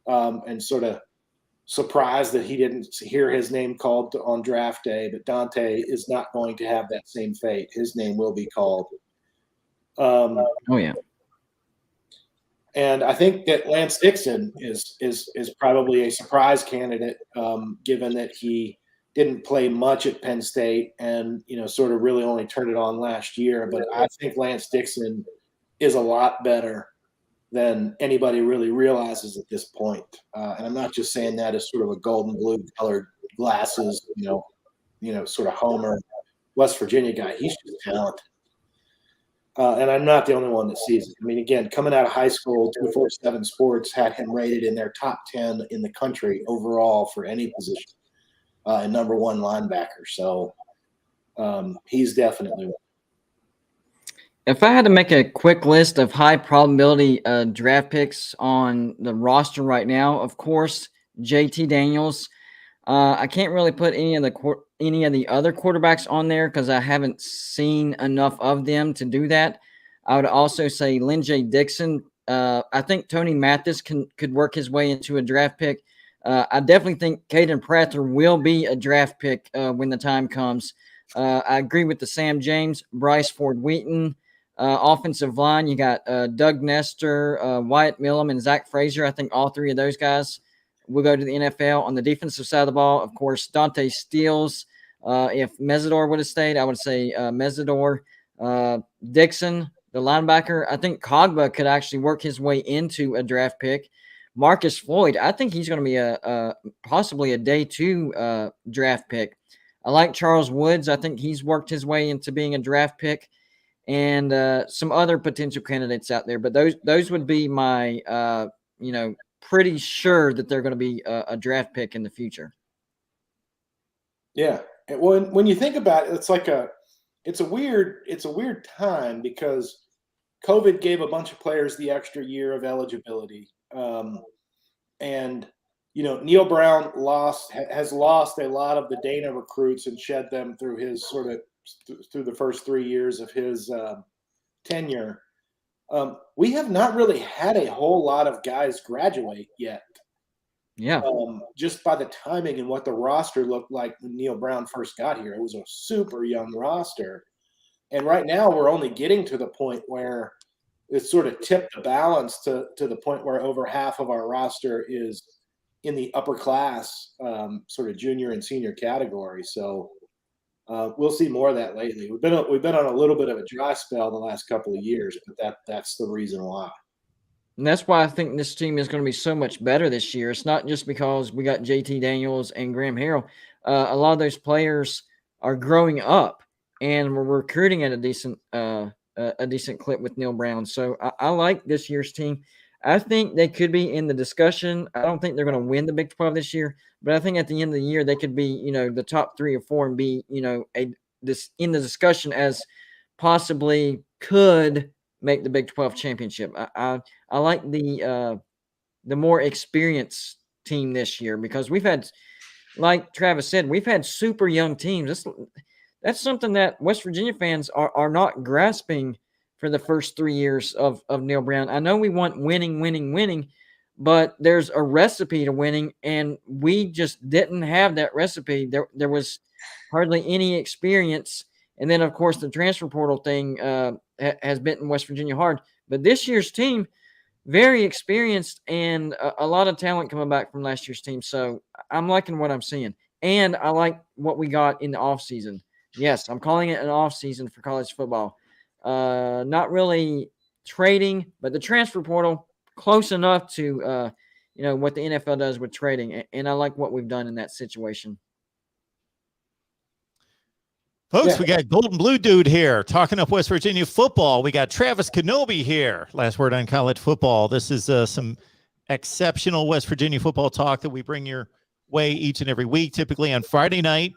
and sort of surprised that he didn't hear his name called on draft day. But Dante is not going to have that same fate. His name will be called. Oh yeah. And I think that Lance Dixon is probably a surprise candidate, given that he didn't play much at Penn State and sort of really only turned it on last year. But I think Lance Dixon is a lot better than anybody really realizes at this point. And I'm not just saying that as sort of a golden blue colored glasses, sort of Homer, West Virginia guy. He's just talented. And I'm not the only one that sees it. I mean, again, coming out of high school, 247 Sports had him rated in their top 10 in the country overall for any position, and number 1 linebacker. So he's definitely one. If I had to make a quick list of high probability draft picks on the roster right now, of course, JT Daniels. I can't really put any of the other quarterbacks on there because I haven't seen enough of them to do that. I would also say Lynjay Dixon. I think Tony Mathis could work his way into a draft pick. I definitely think Caden Prather will be a draft pick when the time comes. I agree with the Sam James, Bryce Ford Wheaton. Offensive line, you got Doug Nestor, Wyatt Milam, and Zach Frazier. I think all 3 of those guys will go to the NFL. On the defensive side of the ball, of course, Dante Stills. If Mesidor would have stayed, I would say Mesidor. Dixon, the linebacker. I think Cogba could actually work his way into a draft pick. Marcus Floyd, I think he's going to be possibly a day 2 draft pick. I like Charles Woods. I think he's worked his way into being a draft pick. And some other potential candidates out there. But those would be my, pretty sure that they're going to be a draft pick in the future. Yeah. When you think about it, it's a weird time because COVID gave a bunch of players the extra year of eligibility. And Neil Brown has lost a lot of the Dana recruits and shed them through his through the first 3 years of his tenure. We have not really had a whole lot of guys graduate yet. Yeah. Just by the timing and what the roster looked like when Neil Brown first got here, it was a super young roster. And right now we're only getting to the point where it's sort of tipped the balance to the point where over half of our roster is in the upper class, sort of junior and senior category. So we'll see more of that lately. We've been on a little bit of a dry spell the last couple of years, but that's the reason why. And that's why I think this team is going to be so much better this year. It's not just because we got JT Daniels and Graham Harrell. A lot of those players are growing up, and we're recruiting at a decent clip with Neil Brown. So I like this year's team. I think they could be in the discussion. I don't think they're going to win the Big 12 this year, but I think at the end of the year they could be, the top 3 or 4 and be, in the discussion as possibly could make the Big 12 championship. I like the more experienced team this year because we've had, like Travis said, we've had super young teams. That's something that West Virginia fans are not grasping for the first 3 years of Neil Brown. I know we want winning, but there's a recipe to winning, and we just didn't have that recipe. There was hardly any experience. And then, of course, the transfer portal thing has bitten West Virginia hard. But this year's team, very experienced and a lot of talent coming back from last year's team. So I'm liking what I'm seeing. And I like what we got in the offseason. Yes, I'm calling it an offseason for college football. Not really trading, but the transfer portal, close enough to, what the NFL does with trading. And I like what we've done in that situation. Folks, we got Golden Blue Dude here talking up West Virginia football. We got Travis Kenobi here. Last word on college football. This is some exceptional West Virginia football talk that we bring your way each and every week, typically on Friday night.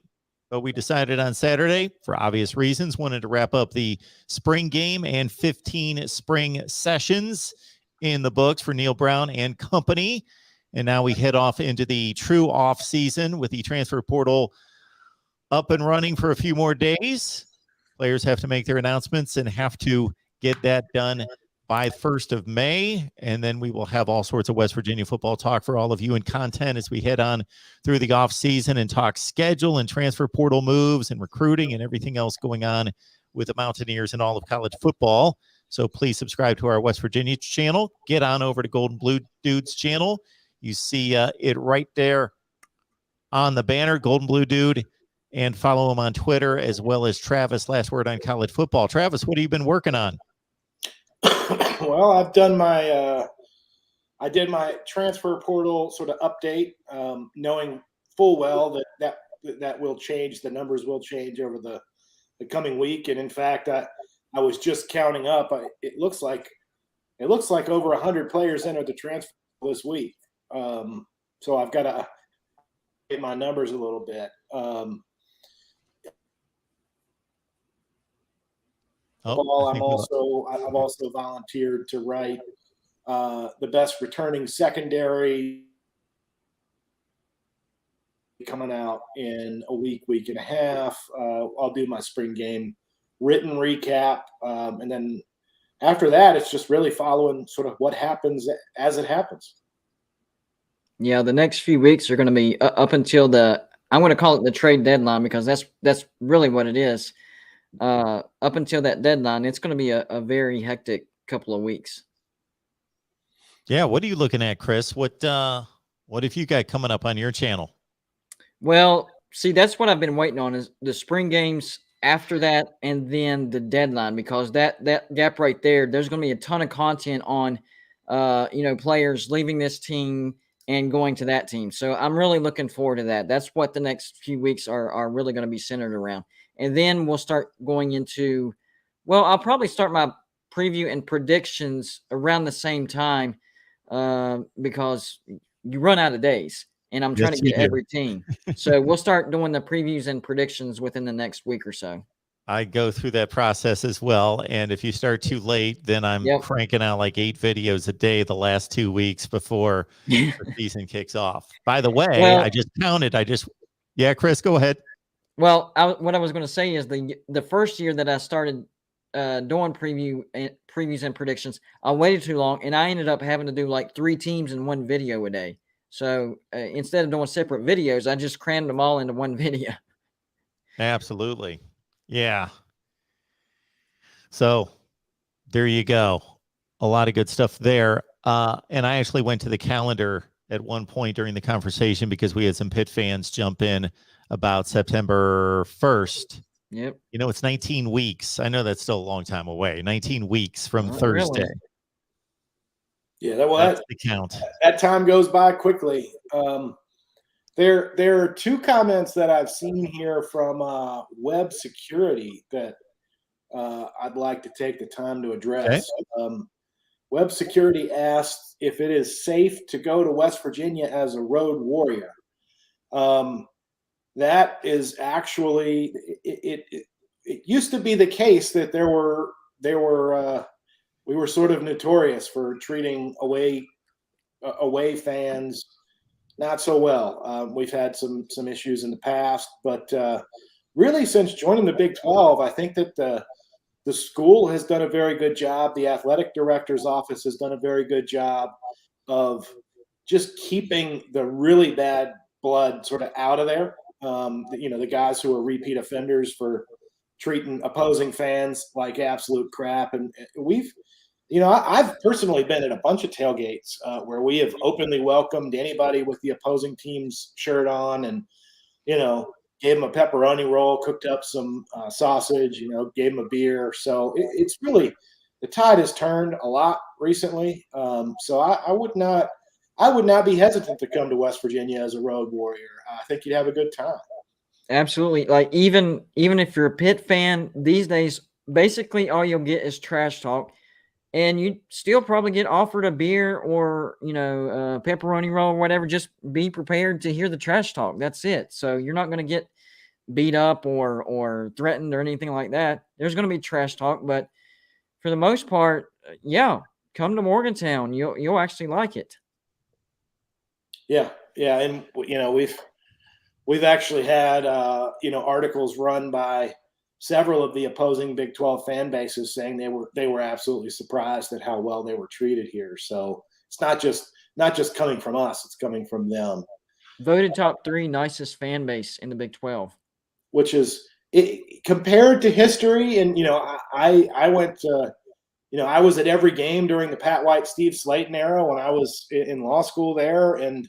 But we decided on Saturday, for obvious reasons, wanted to wrap up the spring game and 15 spring sessions in the books for Neil Brown and company. And now we head off into the true off season with the transfer portal up and running for a few more days. Players have to make their announcements and have to get that done by 1st of May. And then we will have all sorts of West Virginia football talk for all of you and content as we head on through the off season and talk schedule and transfer portal moves and recruiting and everything else going on with the Mountaineers and all of college football. So please subscribe to our West Virginia channel. Get on over to Golden Blue Dude's channel. You see it right there on the banner, Golden Blue Dude. And follow him on Twitter as well as Travis. Last word on college football. Travis, what have you been working on? Well, I've done I did my transfer portal sort of update, knowing full well that will change. The numbers will change over the coming week. And in fact, I was just counting up. It looks like over 100 players entered the transfer this week. So I've got to get my numbers a little bit. I've also volunteered to write the best returning secondary coming out in a week and a half. I'll do my spring game written recap, and then after that, it's just really following sort of what happens as it happens. Yeah, the next few weeks are going to be up until I'm going to call it the trade deadline because that's really what it is. Up until that deadline, it's going to be a very hectic couple of weeks. Yeah, what are you looking at, Chris? What have you got coming up on your channel? Well, see, that's what I've been waiting on is the spring games after that, and then the deadline, because that gap right there, there's going to be a ton of content on, players leaving this team and going to that team. So I'm really looking forward to that. That's what the next few weeks are really going to be centered around. And then we'll start going into, I'll probably start my preview and predictions around the same time because you run out of days, and I'm trying to get every team. So we'll start doing the previews and predictions within the next week or so. I go through that process as well. And if you start too late, then I'm cranking out like 8 videos a day the last 2 weeks before the season kicks off. By the way, I just counted. Chris, go ahead. Well, what I was going to say is the first year that I started doing previews and predictions, I waited too long, and I ended up having to do like 3 teams in one video a day. So instead of doing separate videos, I just crammed them all into one video. Absolutely. Yeah. So there you go. a lot of good stuff there. And I actually went to the calendar at one point during the conversation because we had some Pitt fans jump in about September 1st. Yep. You know, it's 19 weeks. I know that's still a long time away. 19 weeks from Not Thursday. really. Yeah, That's the count. that time goes by quickly. There are two comments that I've seen here from web security that I'd like to take the time to address. Okay. Web security asked if it is safe to go to West Virginia as a road warrior. That is actually it used to be the case that we were sort of notorious for treating away fans not so well. We've had some issues in the past, but really since joining the Big 12, I think that the school has done a very good job. The athletic director's office has done a very good job of just keeping the really bad blood sort of out of there. The guys who are repeat offenders for treating opposing fans like absolute crap. And I've personally been at a bunch of tailgates where we have openly welcomed anybody with the opposing team's shirt on and, gave them a pepperoni roll, cooked up some sausage, gave them a beer. So it's really, the tide has turned a lot recently. So I would not be hesitant to come to West Virginia as a road warrior. I think you'd have a good time. Absolutely. Like even if you're a Pitt fan these days, basically all you'll get is trash talk, and you still probably get offered a beer or a pepperoni roll or whatever. Just be prepared to hear the trash talk. That's it. So you're not going to get beat up or threatened or anything like that. There's going to be trash talk, but for the most part, yeah, come to Morgantown. You'll actually like it. Yeah, and we've actually had articles run by several of the opposing Big 12 fan bases saying they were absolutely surprised at how well they were treated here. So it's not just coming from us; it's coming from them. Voted top 3 nicest fan base in the Big 12, which is compared to history. And I went to. I was at every game during the Pat White, Steve Slayton era when I was in law school there. And,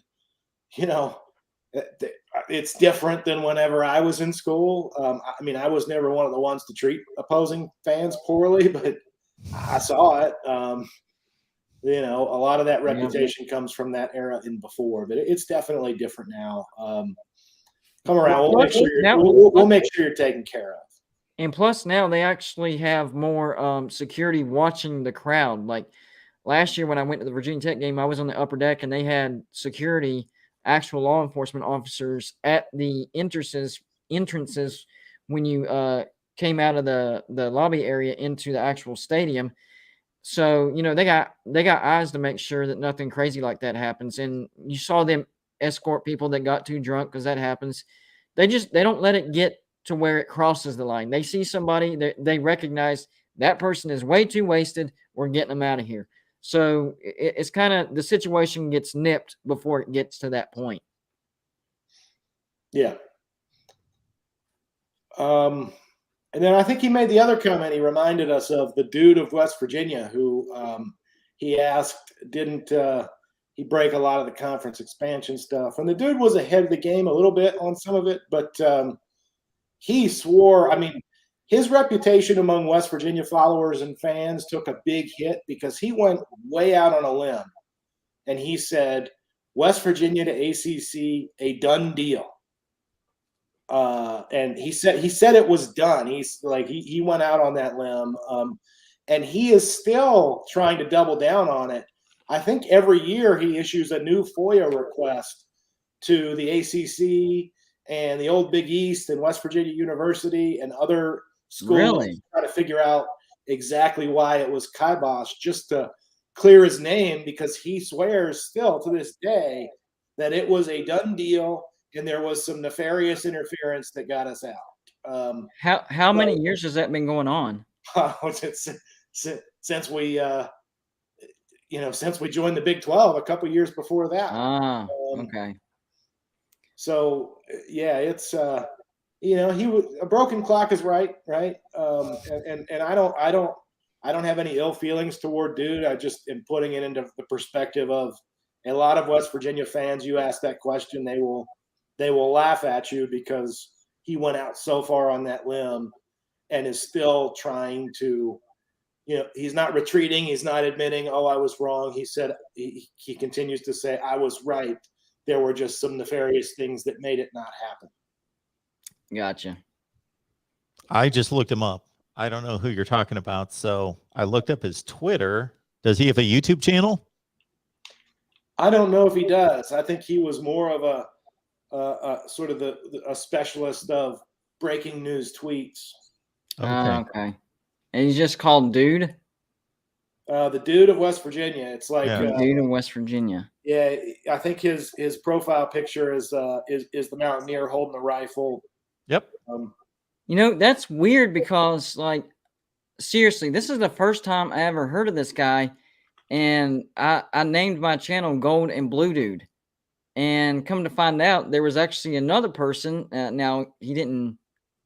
it's different than whenever I was in school. I was never one of the ones to treat opposing fans poorly, but I saw it. A lot of that reputation comes from that era and before, but it's definitely different now. Come around. We'll make sure you're taken care of. And plus now they actually have more security watching the crowd. Like last year when I went to the Virginia Tech game, I was on the upper deck and they had security, actual law enforcement officers at the entrances when you came out of the lobby area into the actual stadium. So, they got eyes to make sure that nothing crazy like that happens. And you saw them escort people that got too drunk, because that happens. They don't let it get to where it crosses the line. They see somebody, they recognize that person is way too wasted. We're getting them out of here. So it's kind of, the situation gets nipped before it gets to that point. Yeah. And then I think he made the other comment. He reminded us of the dude of West Virginia who he asked, didn't he break a lot of the conference expansion stuff? And the dude was ahead of the game a little bit on some of it, but he swore, his reputation among West Virginia followers and fans took a big hit because he went way out on a limb and he said, West Virginia to ACC, a done deal. And he said it was done. He's like, he went out on that limb. And he is still trying to double down on it. I think every year he issues a new FOIA request to the ACC and the old Big East and West Virginia University and other schools, really? To try to figure out exactly why it was kiboshed, just to clear his name, because he swears still to this day that it was a done deal and there was some nefarious interference that got us out. How many years has that been going on? Since we since we joined the Big 12 a couple years before that. Okay. So yeah, it's he was, a broken clock is right. And I I don't have any ill feelings toward Dude. I just am putting it into the perspective of a lot of West Virginia fans. You ask that question, they will laugh at you because he went out so far on that limb and is still trying to, he's not retreating. He's not admitting, oh, I was wrong. He said, he continues to say, I was right. There were just some nefarious things that made it not happen. Gotcha. I just looked him up. I don't know who you're talking about. So I looked up his Twitter. Does he have a YouTube channel? I don't know if he does. I think he was more of a sort of a specialist of breaking news tweets. Okay. And he's just called Dude? The Dude of West Virginia. It's like Dude of West Virginia. Yeah, I think his profile picture is the mountaineer holding the rifle. Yep. That's weird because, like, seriously, this is the first time I ever heard of this guy, and I named my channel Gold and Blue Dude. And come to find out, there was actually another person. Now, he didn't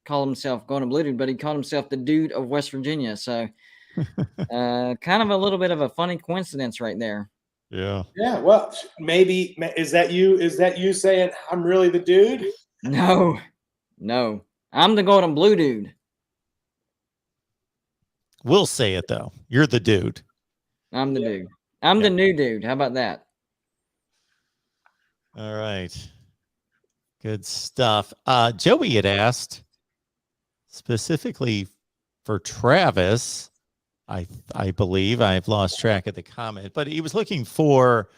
call himself Gold and Blue Dude, but he called himself the Dude of West Virginia. So, kind of a little bit of a funny coincidence right there. Yeah. Yeah. Well, maybe is that you? Is that you saying I'm really the dude? No. I'm the Gold and Blue Dude. We'll say it though. You're the dude. I'm the dude. I'm the new dude. How about that? All right. Good stuff. Joey had asked specifically for Travis. I believe I've lost track of the comment, but he was looking for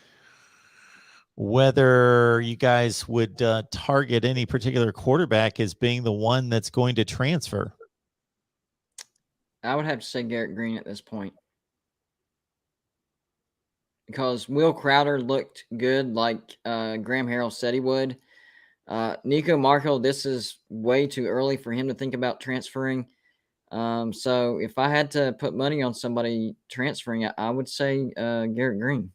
whether you guys would target any particular quarterback as being the one that's going to transfer. I would have to say Garrett Green at this point. Because Will Crowder looked good like Graham Harrell said he would. Nico Markle, this is way too early for him to think about transferring. So if I had to put money on somebody transferring, I would say Garrett Green.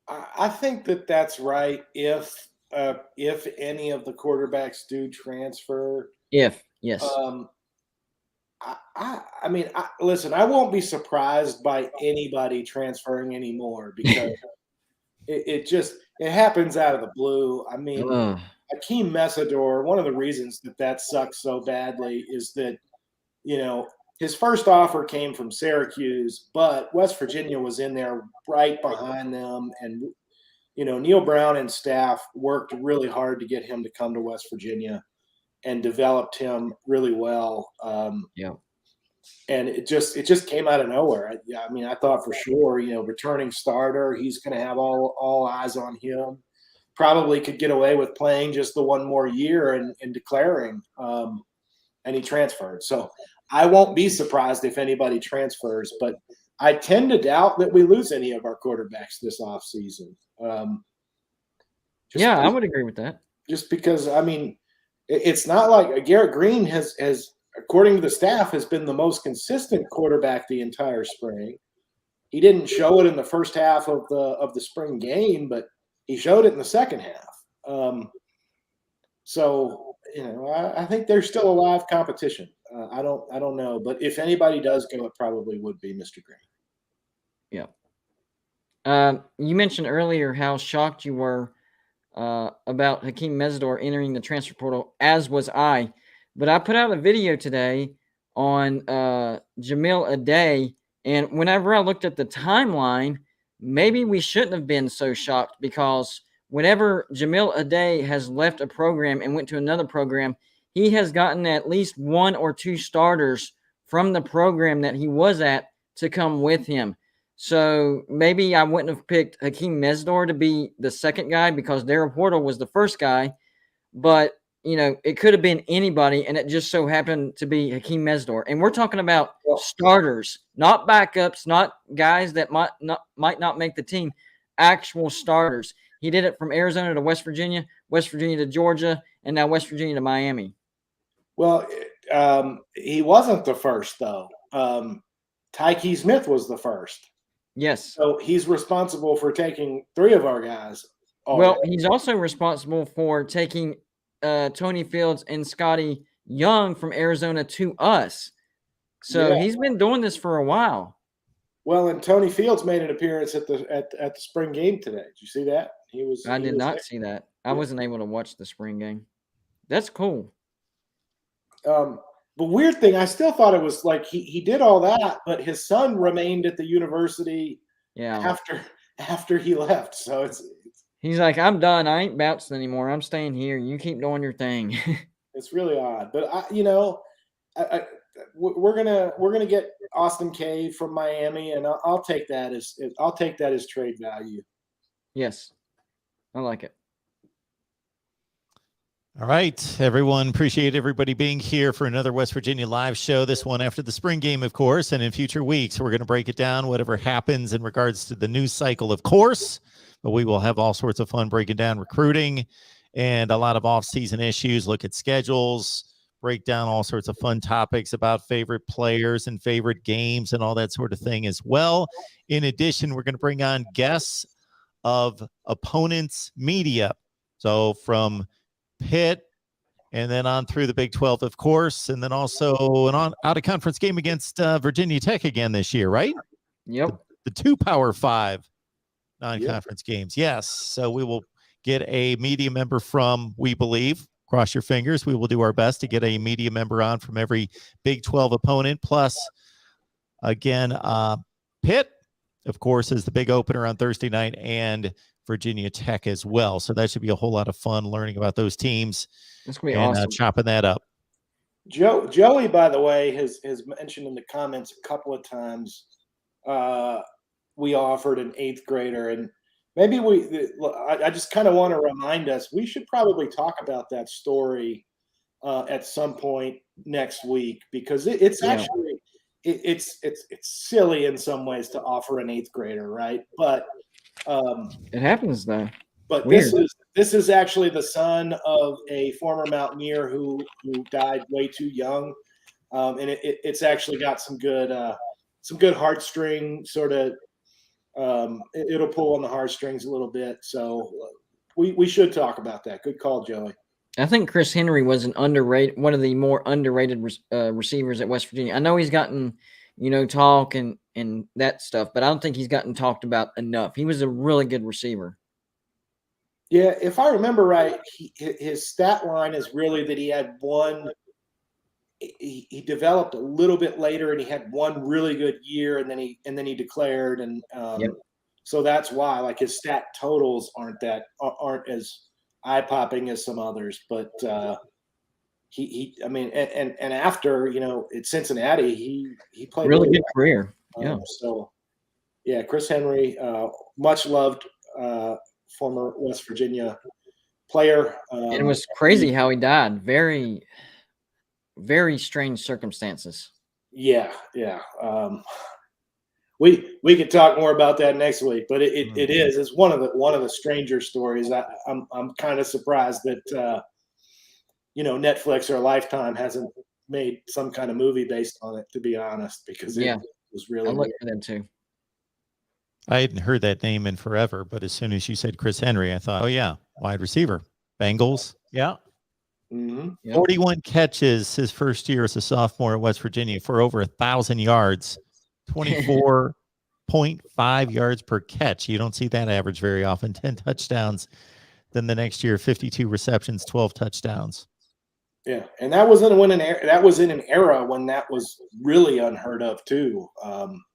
I think that's right. If any of the quarterbacks do transfer, Yes. I mean, listen, I won't be surprised by anybody transferring anymore because it happens out of the blue. I mean, Akeem Mesidor, one of the reasons that sucks so badly is that, his first offer came from Syracuse, but West Virginia was in there right behind them. And, Neil Brown and staff worked really hard to get him to come to West Virginia and developed him really well. And it just came out of nowhere. I mean, I thought for sure, returning starter, he's going to have all eyes on him. Probably could get away with playing just the one more year and declaring, and he transferred. So I won't be surprised if anybody transfers, but I tend to doubt that we lose any of our quarterbacks this offseason. I would agree with that. Just because, I mean, it's not like Garrett Green has, according to the staff, has been the most consistent quarterback the entire spring. He didn't show it in the first half of the spring game, but he showed it in the second half. So, I think there's still a live competition. I don't know, but if anybody does go, it probably would be Mr. Green. Yeah. You mentioned earlier how shocked you were about Hakeem Mesidor entering the transfer portal, as was I. But I put out a video today on Jamil Aday, and whenever I looked at the timeline, maybe we shouldn't have been so shocked because whenever Jamil Aday has left a program and went to another program, he has gotten at least one or two starters from the program that he was at to come with him. So maybe I wouldn't have picked Hakeem Mesidor to be the second guy because Darryl Portal was the first guy. But, it could have been anybody, and it just so happened to be Hakeem Mesidor. And we're talking about starters, not backups, not guys that might not make the team, actual starters. He did it from Arizona to West Virginia to Georgia, and now West Virginia to Miami. Well, he wasn't the first, though. Tyke Smith was the first. Yes. So he's responsible for taking three of our guys. Well, he's also responsible for taking Tony Fields and Scotty Young from Arizona to us. So Yeah. he's been doing this for a while. Well, and Tony Fields made an appearance at the spring game today. Did you see that? I did not there. see that. I Yeah. wasn't able to watch the spring game. That's cool. The weird thing, I still thought it was like he did all that, but his son remained at the university Yeah. after he left. So He's like, I'm done. I ain't bouncing anymore. I'm staying here. You keep doing your thing. it's really odd. But we're gonna get Austin K from Miami, and I'll take that as trade value. Yes, I like it. All right, everyone. Appreciate everybody being here for another West Virginia live show. This one after the spring game, of course, and in future weeks, we're going to break it down, whatever happens in regards to the news cycle, of course. But we will have all sorts of fun breaking down recruiting and a lot of off-season issues, look at schedules, break down all sorts of fun topics about favorite players and favorite games and all that sort of thing as well. In addition, we're going to bring on guests of opponents' media. So from Pitt, and then on through the Big 12, of course, and then also an out-of-conference game against Virginia Tech again this year, right? Yep. The two Power 5 non-conference games. Yes. So we will get a media member from, we believe, cross your fingers, we will do our best to get a media member on from every Big 12 opponent. Plus, again, Pitt, of course, is the big opener on Thursday night, and Virginia Tech as well. So that should be a whole lot of fun learning about those teams. That's going to be and awesome. Chopping that up. Joey, by the way, has mentioned in the comments a couple of times we offered an 8th grader, and maybe I just kind of want to remind us we should probably talk about that story at some point next week, because it's actually it's silly in some ways to offer an 8th grader, right? But it happens though. But Weird. this is actually the son of a former Mountaineer who died way too young, and it's actually got some good heartstring sort of. It'll pull on the heartstrings a little bit, so we should talk about that. Good call, Joey. I think Chris Henry was one of the more underrated receivers at West Virginia. I know he's gotten talk and that stuff, but I don't think he's gotten talked about enough. He was a really good receiver. Yeah, if I remember right, his stat line is really that he had one. He developed a little bit later, and he had one really good year, and then he declared, and so that's why like his stat totals aren't as eye popping as some others. But and after at Cincinnati, he played really good career. So yeah, Chris Henry, much loved. Former West Virginia player. It was crazy how he died. Very, very strange circumstances. Yeah. We could talk more about that next week, but it's one of the stranger stories. I'm kind of surprised that Netflix or Lifetime hasn't made some kind of movie based on it, to be honest, because it was really. I looked for them too. I hadn't heard that name in forever, but as soon as you said Chris Henry, I thought, oh yeah, wide receiver, Bengals. Yeah. Mm-hmm. Yep. 41 catches his first year as a sophomore at West Virginia for over 1,000 yards, 24.5 yards per catch. You don't see that average very often. 10 touchdowns. Then the next year, 52 receptions, 12 touchdowns. Yeah, and that was in an era when that was really unheard of too.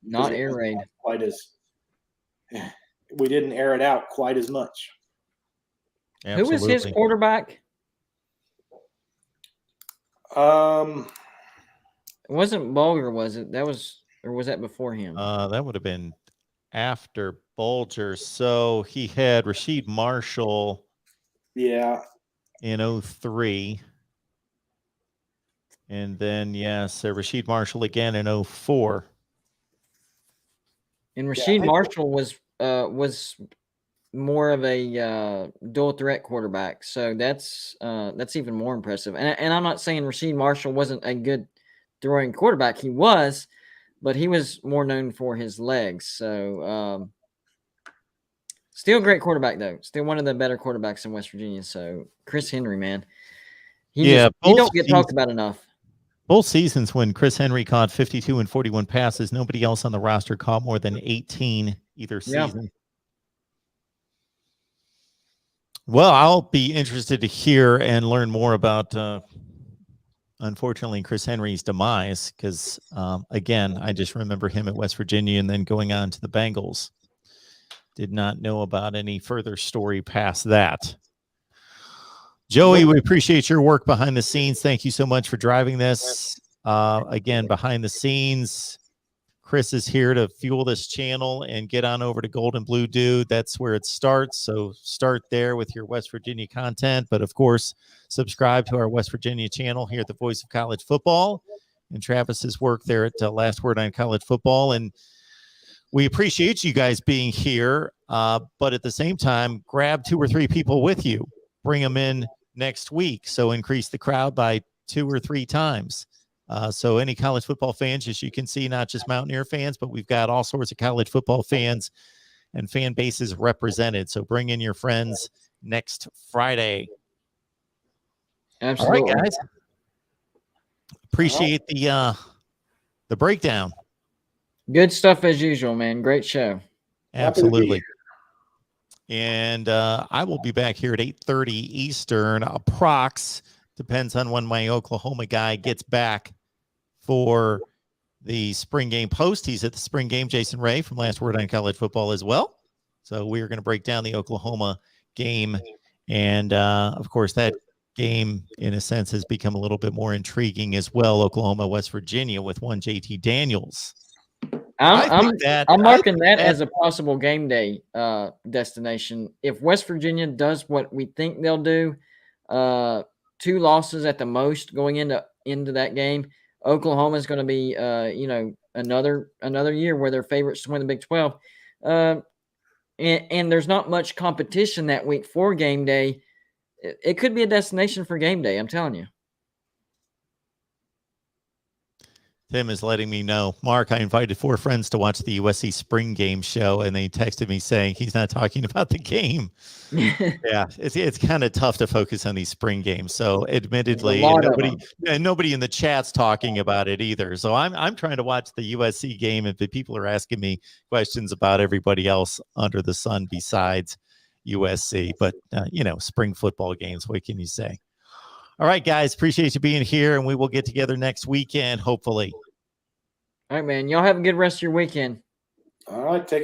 Not air raid quite as. We didn't air it out quite as much. Absolutely. Who was his quarterback? It wasn't Bulger, was it? Or was that before him? That would have been after Bulger. So he had Rasheed Marshall. Yeah. In 2003. And then Rasheed Marshall again in 2004. And Rasheed Marshall was more of a dual threat quarterback, so that's even more impressive. And I'm not saying Rasheed Marshall wasn't a good throwing quarterback; he was, but he was more known for his legs. So still a great quarterback though, still one of the better quarterbacks in West Virginia. So Chris Henry, man, he don't get talked about enough. Both seasons when Chris Henry caught 52 and 41 passes, nobody else on the roster caught more than 18 either season. Well, I'll be interested to hear and learn more about, unfortunately, Chris Henry's demise because, again, I just remember him at West Virginia and then going on to the Bengals. Did not know about any further story past that. Joey, we appreciate your work behind the scenes. Thank you so much for driving this. Again, behind the scenes, Chris is here to fuel this channel and get on over to Golden Blue Dude. That's where it starts. So start there with your West Virginia content. But, of course, subscribe to our West Virginia channel here at the Voice of College Football and Travis's work there at Last Word on College Football. And we appreciate you guys being here. But at the same time, grab 2 or 3 people with you. Bring them in next week. So increase the crowd by 2 or 3 times. So any college football fans, as you can see, not just Mountaineer fans, but we've got all sorts of college football fans and fan bases represented. So bring in your friends next Friday. Absolutely. All right, guys. Appreciate the breakdown. Good stuff as usual, man. Great show. Absolutely. And I will be back here at 8:30 Eastern. Approx. Depends on when my Oklahoma guy gets back for the spring game post. He's at the spring game, Jason Ray from Last Word on College Football as well. So we are going to break down the Oklahoma game. And, of course, that game, in a sense, has become a little bit more intriguing as well. Oklahoma, West Virginia with one JT Daniels. I'm marking that as a possible game day destination. If West Virginia does what we think they'll do, 2 losses at the most going into that game, Oklahoma is going to be another year where they're favorites to win the Big 12. And there's not much competition that week for game day. It could be a destination for game day, I'm telling you. Tim is letting me know. Mark, I invited 4 friends to watch the USC spring game show, and they texted me saying he's not talking about the game. Yeah, it's kind of tough to focus on these spring games. So admittedly, nobody in the chat's talking about it either. So I'm trying to watch the USC game, and the people are asking me questions about everybody else under the sun besides USC. But, spring football games, what can you say? All right, guys, appreciate you being here, and we will get together next weekend, hopefully. All right, man. Y'all have a good rest of your weekend. All right, take care.